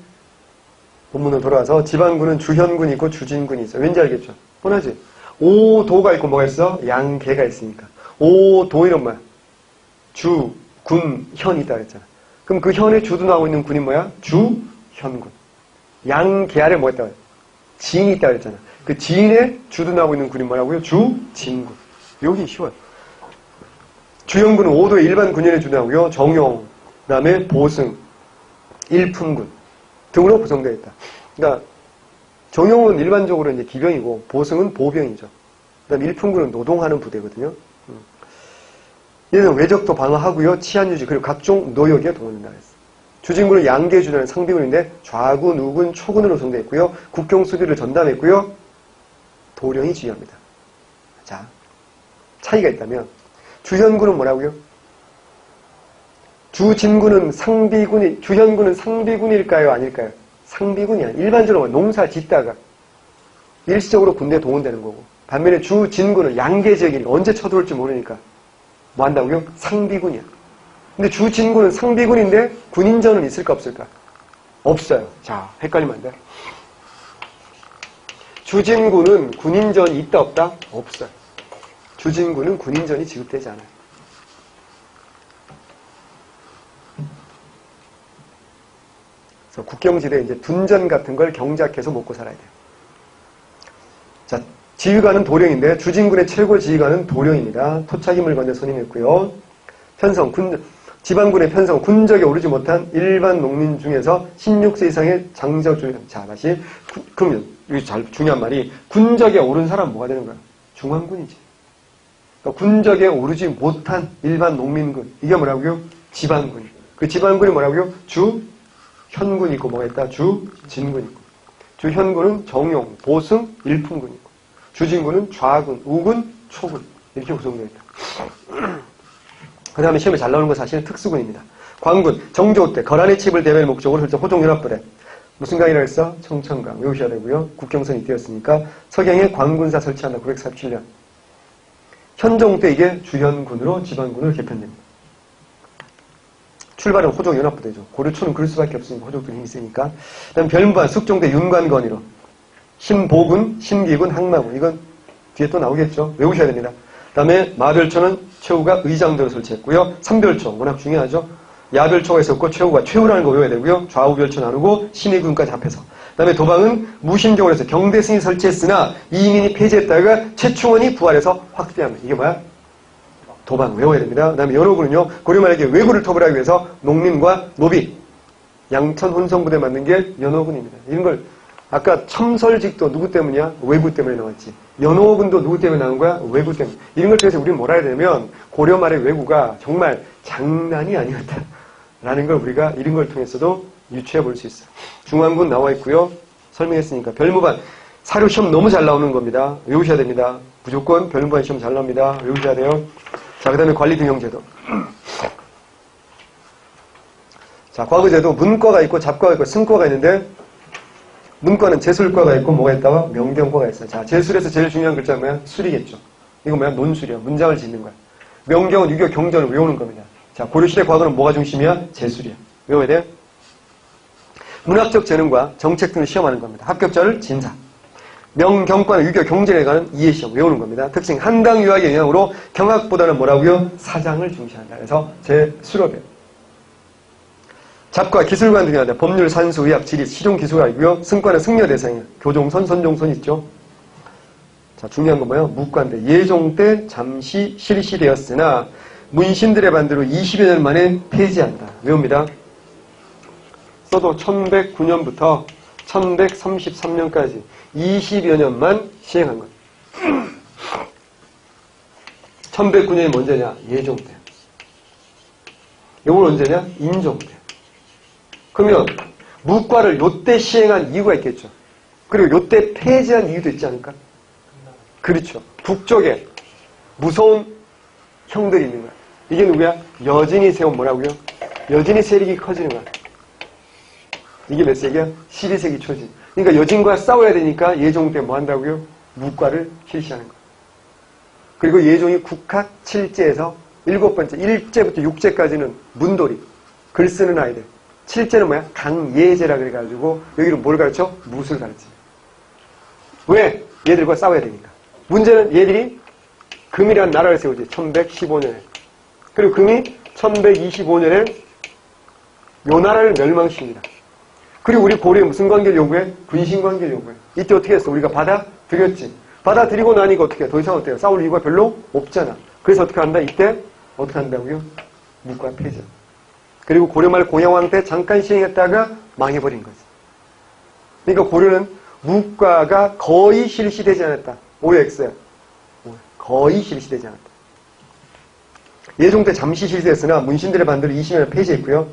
본문으로 돌아와서 지방군은 주현군이 있고 주진군이 있어. 왠지 알겠죠? 뻔하지? 오도가 있고 뭐가 있어? 양계가 있으니까. 오도이란 뭐야? 주, 군, 현이 있다 그랬잖아. 그럼 그 현에 주둔하고 있는 군이 뭐야? 주현군. 양계 아래 뭐 있다 그랬 진이 있다 그랬잖아. 그 진에 주둔하고 있는 군이 뭐라고요? 주진군. 여기 쉬워요. 주현군은 오도의 일반 군연에 주둔하고요. 정용, 그 다음에 보승, 일품군 등으로 구성되어 있다. 그러니까 정용은 일반적으로 이제 기병이고 보승은 보병이죠. 그 다음에 일품군은 노동하는 부대거든요. 얘는 외적도 방어하고요. 치안 유지 그리고 각종 노역에 동원된다 그랬어. 주진군은 양계에 주둔하는 상비군인데 좌군, 우군, 초군으로 구성되어 있고요. 국경 수비를 전담했고요. 도령이 지휘합니다. 자, 차이가 있다면 주현군은 뭐라고요? 주진군은 상비군이, 주현군은 상비군일까요? 아닐까요? 상비군이야. 일반적으로 농사 짓다가 일시적으로 군대에 동원되는 거고. 반면에 주진군은 양계 지역이니까 언제 쳐들어올지 모르니까 뭐 한다고요? 상비군이야. 근데 주진군은 상비군인데 군인전은 있을까 없을까? 없어요. 자, 헷갈리면 안 돼. 주진군은 군인전이 있다 없다? 없어요. 주진군은 군인전이 지급되지 않아요. 그래서 국경지대에 이제 둔전 같은 걸 경작해서 먹고 살아야 돼요. 자, 지휘관은 도령인데 주진군의 최고 지휘관은 도령입니다. 토착임을 건네 선임했고요. 편성, 지방군의 편성, 군적에 오르지 못한 일반 농민 중에서 16세 이상의 장적 중에, 자, 다시, 그러면, 이게 중요한 말이, 군적에 오른 사람 뭐가 되는 거야? 중앙군이지. 그러니까 군적에 오르지 못한 일반 농민군. 이게 뭐라고요? 지방군. 그 지방군이 뭐라고요? 주현군이 있고, 뭐가 있다? 주진군이 있고. 주현군은 정용, 보승, 일품군이 있고. 주진군은 좌군, 우군, 초군. 이렇게 구성되어 있다. 그 다음에 시험에 잘 나오는 건 사실은 특수군입니다. 광군, 정조 때 거란의 칩을 대변할 목적으로 설정 호종연합부대. 무슨 강이라고 했어? 청천강. 외우셔야 되고요. 국경선이 뛰었으니까 서경에 광군사 설치한다. 947년. 현종 때 이게 주현군으로 지방군으로 개편됩니다. 출발은 호종연합부대죠. 고려초는 그럴 수밖에 없으니까 호족들이 힘이 세니까. 그 다음에 별무반, 숙종대 윤관건의로. 신보군, 신기군, 항마군. 이건 뒤에 또 나오겠죠. 외우셔야 됩니다. 그 다음에 마별초는 최후가 의장대로 설치했고요. 삼별초, 워낙 중요하죠. 야별초가 있었고 최후라는 거 외워야 되고요. 좌우별초 나누고 신의군까지 합해서. 그 다음에 도방은 무신경으로 해서 경대승이 설치했으나 이민이 폐지했다가 최충원이 부활해서 확대합니다. 이게 뭐야? 도방 외워야 됩니다. 그 다음에 연호군은요. 고려 말기에 왜구를 토벌하기 위해서 농민과 노비, 양천 혼성부대 만든 게 연호군입니다. 이런 걸 아까 첨설직도 누구 때문이야? 왜구 때문에 나왔지. 연호군도 누구 때문에 나온 거야? 왜구 때문에. 이런 걸 통해서 우리는 뭐라 해야 되냐면 고려 말의 왜구가 정말 장난이 아니었다라는 걸 우리가 이런 걸 통해서도 유추해 볼 수 있어요. 중앙군 나와 있고요. 설명했으니까. 별무반. 사료 시험 너무 잘 나오는 겁니다. 외우셔야 됩니다. 무조건 별무반 시험 잘 나옵니다. 외우셔야 돼요. 자, 그 다음에 관리등용제도. 자, 과거제도 문과가 있고 잡과가 있고 승과가 있는데 문과는 제술과가 있고 뭐가 있다가 명경과가 있어요. 자, 제술에서 제일 중요한 글자가 뭐야? 술이겠죠. 이거 뭐야? 논술이야. 문장을 짓는 거야. 명경은 유교 경전을 외우는 겁니다. 자, 고려시대 과거는 뭐가 중심이야? 제술이야. 외워야 돼요? 문학적 재능과 정책 등을 시험하는 겁니다. 합격자를 진사. 명경과는 유교 경전에 관한 이해시험 외우는 겁니다. 특징 한당 유학의 영향으로 경학보다는 뭐라고요? 사장을 중시한다. 그래서 제술업이에요. 잡과 기술관 등이 나는데 법률, 산수, 의학, 지리, 시종 기술가 있고요. 승과는 승려 대상이에요. 교종선, 선종선 있죠. 자, 중요한 건 뭐예요? 무과인데 예종 때 잠시 실시되었으나 문신들의 반대로 20여 년 만에 폐지한다. 외웁니다. 써도 1109년부터 1133년까지 20여 년만 시행한 것. 1109년이 언제냐? 예종 때. 이건 언제냐? 인종 때. 그러면 무과를 요때 시행한 이유가 있겠죠. 그리고 요때 폐지한 이유도 있지 않을까? 그렇죠. 북쪽에 무서운 형들이 있는 거야. 이게 누구야? 여진이 세운 뭐라고요? 여진이 세력이 커지는 거야. 이게 몇 세기야? 12세기 초지. 그러니까 여진과 싸워야 되니까 예종 때 뭐 한다고요? 무과를 실시하는 거야. 그리고 예종이 국학 7제에서 7번째 1제부터 6제까지는 문돌이, 글 쓰는 아이들. 7제는 뭐야? 강예제라 그래가지고 여기로 뭘 가르쳐? 무술 가르쳐. 왜? 얘들과 싸워야 되니까. 문제는 얘들이 금이라는 나라를 세우지. 1115년에. 그리고 금이 1125년에 요 나라를 멸망시킵니다. 그리고 우리 고려에 무슨 관계를 요구해? 군신 관계를 요구해. 이때 어떻게 했어? 우리가 받아들였지. 받아들이고 나니까 어떻게 해? 더 이상 어때요? 싸울 이유가 별로 없잖아. 그래서 어떻게 한다? 이때 어떻게 한다고요? 무과 폐지. 그리고 고려말 공양왕 때 잠깐 시행했다가 망해버린 거지. 그러니까 고려는 무과가 거의 실시되지 않았다. OX야. 거의 실시되지 않았다. 예종 때 잠시 실시했으나 문신들의 반대로 20년을 폐지했고요.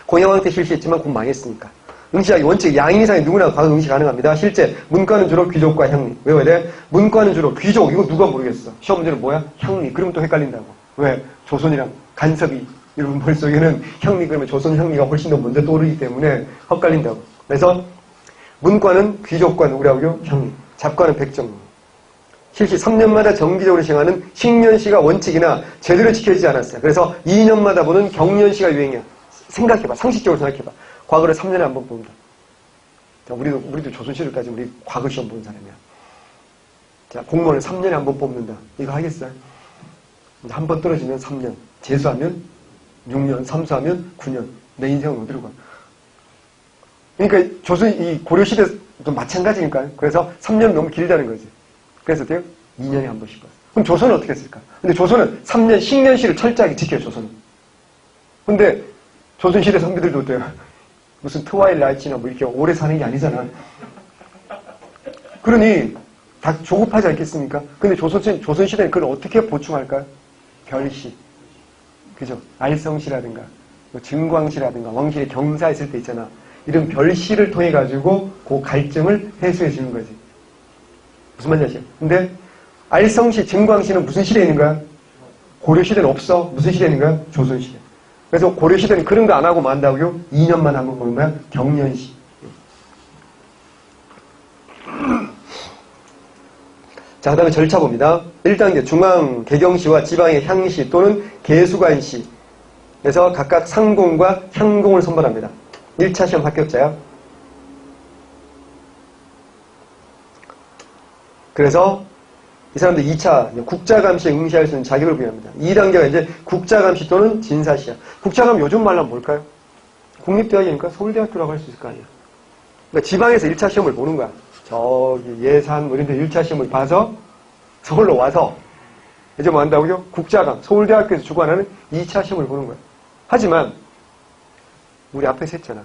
공양왕 때 실시했지만 곧 망했으니까. 응시하기 원칙 양인 이상의 누구나 과거 응시 가능합니다. 실제 문과는 주로 귀족과 향리. 외워야 돼? 문과는 주로 귀족. 이거 누가 모르겠어. 시험 문제는 뭐야? 향리. 그러면 또 헷갈린다고. 왜? 조선이랑 간섭이 여러분 머릿속에는 향리 그러면 조선 향리가 훨씬 더 먼저 떠오르기 때문에 헛갈린다고. 그래서 문과는 귀족과 누구라고요? 향리. 잡과는 백정. 실시 3년마다 정기적으로 시행하는 식년시가 원칙이나 제대로 지켜지지 않았어요. 그래서 2년마다 보는 경년시가 유행이야. 생각해봐. 상식적으로 생각해봐. 과거를 3년에 한 번 본다. 자, 우리도 조선시대까지 우리 과거 시험 보는 사람이야. 자, 공무원을 3년에 한 번 뽑는다. 이거 하겠어요? 한 번 떨어지면 3년. 재수하면 6년, 삼수하면 9년. 내 인생은 어디로 가? 그러니까 이 고려시대도 마찬가지니까요. 그래서 3년 너무 길다는 거지. 그래서 어때요? 2년에 한 번씩 봤어요. 그럼 조선은 어떻게 했을까? 근데 조선은 3년, 식년시를 철저하게 지켜요, 조선은. 근데 조선시대 선비들도 어때요? 무슨 트와일라이트나 뭐 이렇게 오래 사는 게 아니잖아. 그러니 다 조급하지 않겠습니까? 근데 조선시대는 그걸 어떻게 보충할까요? 별시. 그죠? 알성시라든가, 뭐 증광시라든가, 왕실의 경사 있을 때 있잖아. 이런 별시를 통해가지고 그 갈증을 해소해 주는 거지. 무슨 말인지 아시죠? 근데 알성시, 증광시는 무슨 시대에 있는 거야? 고려시대는 없어. 무슨 시대에 있는 거야? 조선시대. 그래서 고려시대는 그런 거 안 하고 만다고요? 2년만 하면 보는 거야? 경년시. 자, 그 다음에 절차 봅니다. 1단계 중앙 개경시와 지방의 향시 또는 계수관시 에서 각각 상공과 향공을 선발합니다. 1차 시험 합격자야. 그래서 이 사람들 2차 국자감시에 응시할 수 있는 자격을 부여합니다. 2단계가 이제 국자감시 또는 진사시야. 국자감 요즘 말로 하면 뭘까요? 국립대학이니까 서울대학교라고 할 수 있을 거 아니야. 그러니까 지방에서 1차 시험을 보는 거야. 저기 예산 뭐 이런 데 1차 시험을 봐서 서울로 와서 이제 뭐 한다고요? 국자감, 서울대학교에서 주관하는 2차 시험을 보는 거야. 하지만 우리 앞에서 했잖아.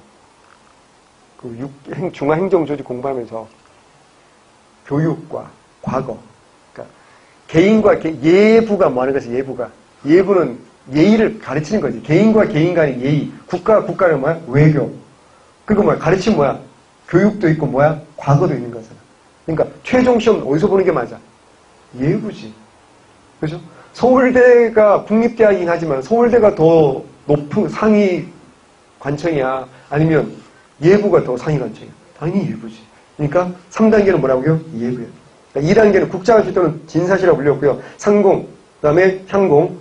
그 중앙행정조직 공부하면서 교육과 과거, 그러니까 개인과 예부가 뭐 하는 것이 예부는 예의를 가르치는 거지. 개인과 개인 간의 예의, 국가와 국가는 뭐야? 외교. 그리고 뭐야? 가르치면 뭐야? 교육도 있고 뭐야? 과거도 있는 거잖아. 그러니까 최종 시험 어디서 보는 게 맞아? 예부지. 그죠? 서울대가 국립대학이긴 하지만 서울대가 더 높은 상위 관청이야? 아니면 예부가 더 상위 관청이야? 당연히 예부지. 그러니까 3단계는 뭐라고요? 예부야. 2단계는 국자감시 또는 진사시라고 불렸고요. 상공, 그 다음에 향공,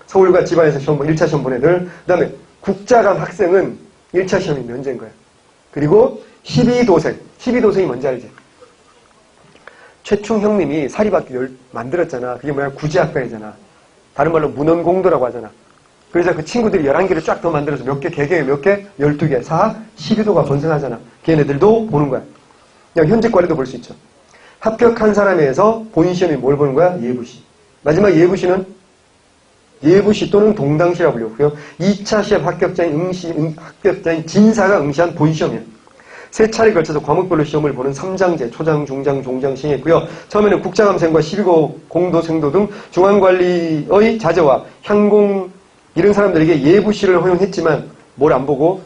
서울과 지방에서 1차 시험 본 애들, 그 다음에 국자감 학생은 1차 시험이 면제인 거야. 그리고 12도생. 12도생이 뭔지 알지? 최충 형님이 사립학교 만들었잖아. 그게 뭐야? 구제학과이잖아. 다른 말로 문헌공도라고 하잖아. 그래서 그 친구들이 11개를 쫙 더 만들어서 몇 개, 개개에 몇 개? 12개, 12도가 번성하잖아. 걔네들도 보는 거야. 그냥 현직 관리도 볼 수 있죠. 합격한 사람에 의해서 본인 시험이 뭘 보는 거야? 예부시. 마지막 예부시는 예부시 또는 동당시라고 불렸고요. 2차 시험 합격자인 진사가 응시한 본시험이에요. 3차례 걸쳐서 과목별로 시험을 보는 3장제, 초장, 중장, 종장 시행했고요. 처음에는 국자감생과 12고 공도생도 등 중앙관리의 자제와 향공 이런 사람들에게 예부시를 허용했지만 뭘 안 보고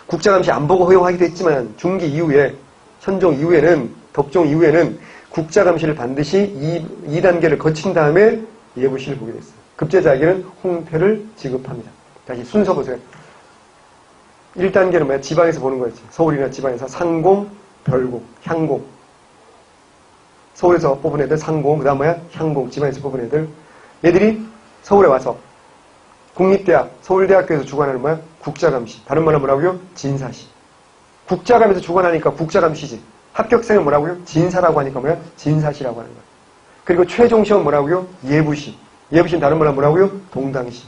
국자감시 안 보고 허용하기도 했지만 중기 이후에 현종 이후에는 덕종 이후에는 국자감시를 반드시 2단계를 거친 다음에 예부시를 보게 됐어요. 급제자에게는 홍패를 지급합니다. 다시 순서 보세요. 1단계는 뭐야? 지방에서 보는 거였지. 서울이나 지방에서 상공, 별공, 향공. 서울에서 뽑은 애들 상공, 그 다음 뭐야? 향공, 지방에서 뽑은 애들. 얘들이 서울에 와서 국립대학, 서울대학교에서 주관하는 뭐야? 국자감시. 다른 말로 뭐라고요? 진사시. 국자감에서 주관하니까 국자감시지. 합격생은 뭐라고요? 진사라고 하니까 뭐야? 진사시라고 하는 거야. 그리고 최종 시험 뭐라고요? 예부시. 예부시는 다른 말로 뭐라고요? 동당시.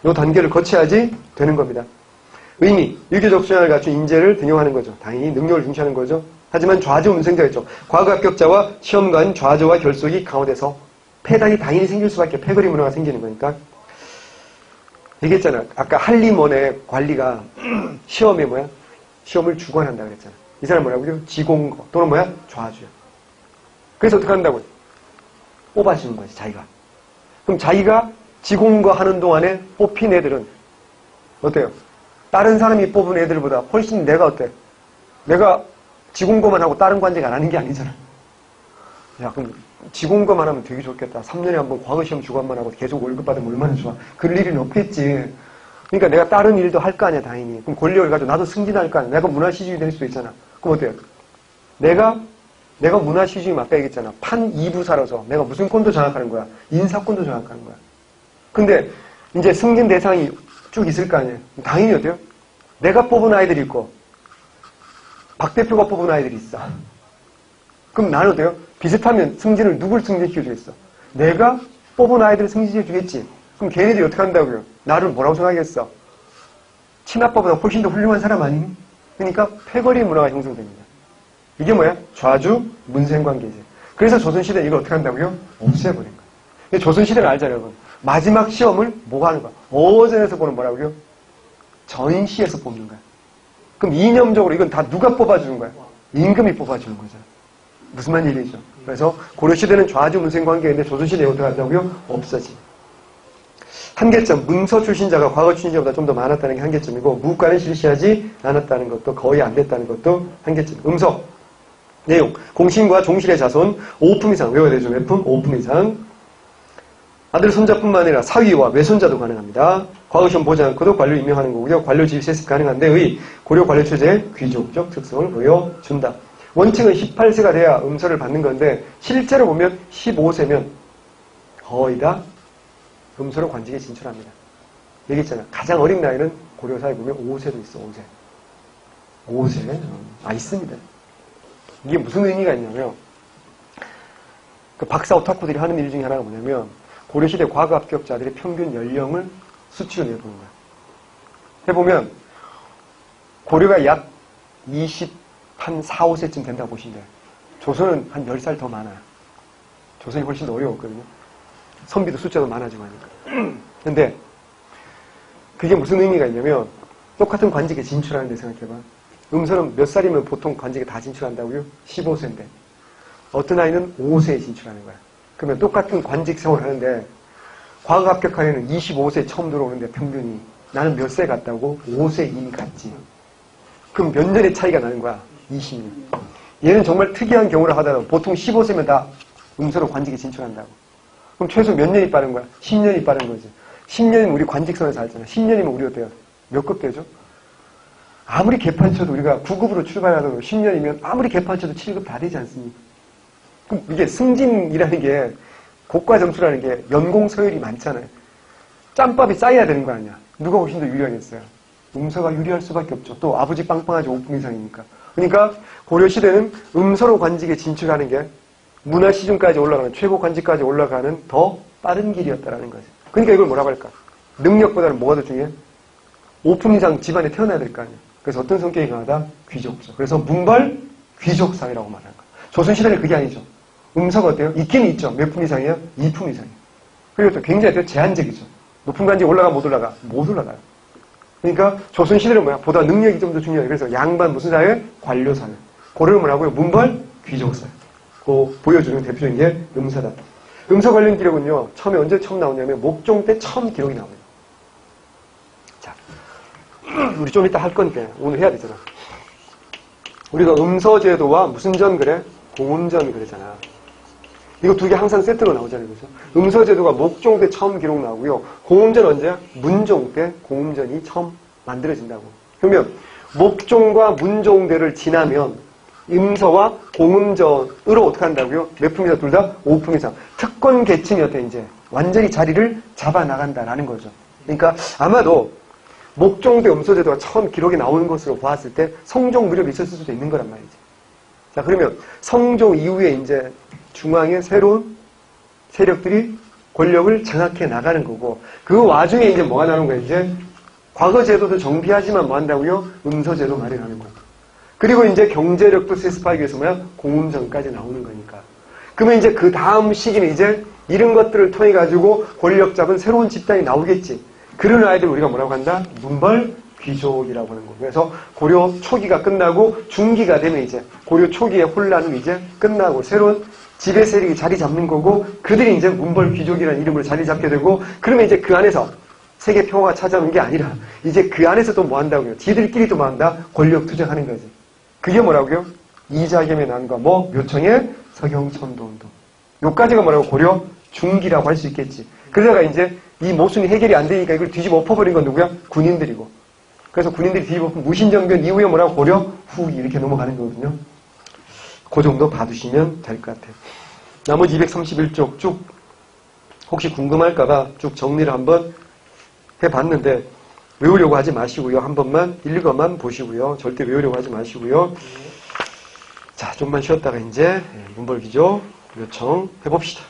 요 단계를 거쳐야지 되는 겁니다. 의미, 유교적 수양을 갖춘 인재를 등용하는 거죠. 당연히 능력을 중시하는 거죠. 하지만 좌조 운생자가 있죠. 과거 합격자와 시험관 좌조와 결속이 강화돼서 폐단이 당연히 생길 수밖에 패거리 문화가 생기는 거니까. 얘기했잖아. 아까 한림원의 관리가 시험에 뭐야? 시험을 주관한다 그랬잖아. 이 사람 뭐라고요? 지공거 또는 뭐야? 좌주야. 그래서 어떻게 한다고요? 뽑아주는 거지, 자기가. 그럼 자기가 지공거 하는 동안에 뽑힌 애들은 어때요? 다른 사람이 뽑은 애들보다 훨씬 내가 어때? 내가 지공거만 하고 다른 관제가 안 하는 게 아니잖아. 야, 그럼 지공거만 하면 되게 좋겠다. 3년에 한 번 과거시험 주관만 하고 계속 월급 받으면 얼마나 좋아. 그럴 일은 없겠지. 그러니까 내가 다른 일도 할 거 아니야, 당연히. 그럼 권력을 가지고 나도 승진할 거 아니야. 내가 문화시주의 될 수도 있잖아. 그럼 어때요? 내가 문화시주의 아까 얘기했잖아. 판 2부사라서 내가 무슨 권도 장악하는 거야? 인사권도 장악하는 거야. 근데 이제 승진 대상이 쭉 있을 거 아니에요. 당연히 어때요? 내가 뽑은 아이들이 있고 박 대표가 뽑은 아이들이 있어. 그럼 나는 어때요? 비슷하면 승진을 누굴 승진시켜주겠어? 내가 뽑은 아이들을 승진시켜주겠지. 그럼 걔네들이 어떻게 한다고요? 나를 뭐라고 생각하겠어? 친아빠보다 훨씬 더 훌륭한 사람 아니니? 그러니까 패거리 문화가 형성됩니다. 이게 뭐야? 좌주 문생관계지. 그래서 조선시대는 이걸 어떻게 한다고요? 없애버린 거야. 근데 조선시대는 알잖아요, 여러분. 마지막 시험을 뭐가 하는 거야? 어전에서 보는 뭐라고요? 전시에서 뽑는 거야. 그럼 이념적으로 이건 다 누가 뽑아주는 거야? 임금이 뽑아주는 거잖아. 무슨 말 얘기죠? 그래서 고려시대는 좌주 문생관계인데 조선시대에 어떻게 한다고요? 없어지. 한계점, 문서 출신자가 과거 출신자보다 좀 더 많았다는 게 한계점이고 무과는 실시하지 않았다는 것도 거의 안 됐다는 것도 한계점. 음서, 내용, 공신과 종실의 자손 5품 이상 외워야 되죠. 몇 품? 5품 이상. 아들, 손자뿐만 아니라 사위와 외손자도 가능합니다. 과거시험 보지 않고도 관료 임명하는 거고요. 관료 지위 세습 가능한데 의 고려 관료 체제의 귀족적 특성을 보여준다. 원칙은 18세가 돼야 음서를 받는 건데 실제로 보면 15세면 거의 다 음서로 관직에 진출합니다. 얘기했잖아. 가장 어린 나이는 고려사에 보면 5세도 있어. 5세. 있습니다. 이게 무슨 의미가 있냐면 그 박사 오타쿠들이 하는 일 중에 하나가 뭐냐면 고려시대 과거 합격자들의 평균 연령을 수치로 내보는 거야. 해보면 고려가 약 24, 5세쯤 된다고 보시면 돼요. 조선은 한 10살 더 많아요. 조선이 훨씬 더 어려웠거든요. 선비도 숫자도 많아지고 하니까. 근데 그게 무슨 의미가 있냐면 똑같은 관직에 진출하는데 생각해봐. 음서는 몇 살이면 보통 관직에 다 진출한다고요? 15세인데 어떤 아이는 5세에 진출하는 거야. 그러면 똑같은 관직 생활을 하는데 과거 합격한 애는 25세에 처음 들어오는데 평균이 나는 몇 세 갔다고? 5세 이미 갔지. 그럼 몇 년의 차이가 나는 거야? 20년. 얘는 정말 특이한 경우를 하다가 보통 15세면 다 음서로 관직에 진출한다고. 그럼 최소 몇 년이 빠른 거야? 10년이 빠른 거지. 10년이면 우리 관직선에서 알잖아. 10년이면 우리 어때요? 몇 급 되죠? 아무리 개판 쳐도 우리가 9급으로 출발하더라도 10년이면 아무리 개판 쳐도 7급 다 되지 않습니까? 그럼 이게 승진이라는 게 고과 점수라는 게 연공 서열이 많잖아요. 짬밥이 쌓여야 되는 거 아니야. 누가 훨씬 더 유리하겠어요? 음서가 유리할 수밖에 없죠. 또 아버지 빵빵하지 5품 이상이니까. 그러니까 고려시대는 음서로 관직에 진출하는 게 문화시중까지 올라가는 최고 관직까지 올라가는 더 빠른 길이었다라는 거죠. 그러니까 이걸 뭐라고 할까? 능력보다는 뭐가 더 중요해? 5품 이상 집안에 태어나야 될 거 아니야. 그래서 어떤 성격이 강하다? 귀족적. 그래서 문벌 귀족 사회라고 말하는 거야. 조선시대는 그게 아니죠. 음서가 어때요? 있긴 있죠. 몇 품 이상이야? 2품 이상이야. 그리고 또 굉장히 제한적이죠. 높은 관직 올라가 못 올라가? 못 올라가요. 그러니까 조선시대는 뭐야? 보다 능력이 좀 더 중요해. 그래서 양반 무슨 사회? 관료 사회. 고려는 뭐라고요? 문벌 귀족 사회. 그 보여주는 대표적인 게 음서다. 음서 관련 기록은요. 처음에 언제 처음 나오냐면 목종 때 처음 기록이 나와요. 자, 우리 좀 이따 할 건데 오늘 해야 되잖아. 우리가 음서제도와 무슨 전 그래? 공음전 그러잖아. 이거 두 개 항상 세트로 나오잖아요. 그죠? 음서제도가 목종 때 처음 기록 나오고요. 공음전 언제야? 문종 때 공음전이 처음 만들어진다고. 그러면 목종과 문종대를 지나면 음서와 공음전으로 어떻게 한다고요? 몇 품 이상? 둘 다 5품 이상. 특권 계층이 어때 이제? 완전히 자리를 잡아나간다라는 거죠. 그러니까 아마도 목종 때 음서제도가 처음 기록이 나오는 것으로 보았을 때 성종 무렵에 있었을 수도 있는 거란 말이지. 자, 그러면 성종 이후에 이제 중앙의 새로운 세력들이 권력을 장악해 나가는 거고, 그 와중에 이제 뭐가 나오는 거야, 이제? 과거 제도도 정비하지만 뭐 한다고요? 음서제도 마련하는 거야. 그리고 이제 경제력도 세습하기 위해서 뭐야? 공음전까지 나오는 거니까. 그러면 이제 그 다음 시기는 이제 이런 것들을 통해 가지고 권력 잡은 새로운 집단이 나오겠지. 그런 아이들 우리가 뭐라고 한다? 문벌 귀족이라고 하는 거고. 그래서 고려 초기가 끝나고 중기가 되면 이제 고려 초기의 혼란은 이제 끝나고 새로운 지배 세력이 자리 잡는 거고, 그들이 이제 문벌 귀족이라는 이름으로 자리 잡게 되고, 그러면 이제 그 안에서 세계 평화가 찾아오는 게 아니라 이제 그 안에서 또 뭐 한다고요? 지들끼리 또 뭐 한다? 권력 투쟁하는 거지. 그게 뭐라고요? 이자겸의 난과 뭐 묘청의 서경천도 운동. 요까지가 뭐라고? 고려 중기라고 할 수 있겠지. 그러다가 이제 이 모순이 해결이 안 되니까 이걸 뒤집어 엎어버린 건 누구야? 군인들이고. 그래서 군인들이 뒤집어 엎은 무신정변 이후에 뭐라고? 고려 후기 이렇게 넘어가는 거거든요. 그 정도 봐두시면 될 것 같아요. 나머지 231쪽 쭉 혹시 궁금할까봐 쭉 정리를 한번 해봤는데 외우려고 하지 마시고요. 한 번만 읽어만 보시고요. 절대 외우려고 하지 마시고요. 자, 좀만 쉬었다가 이제 문벌기조 요청 해봅시다.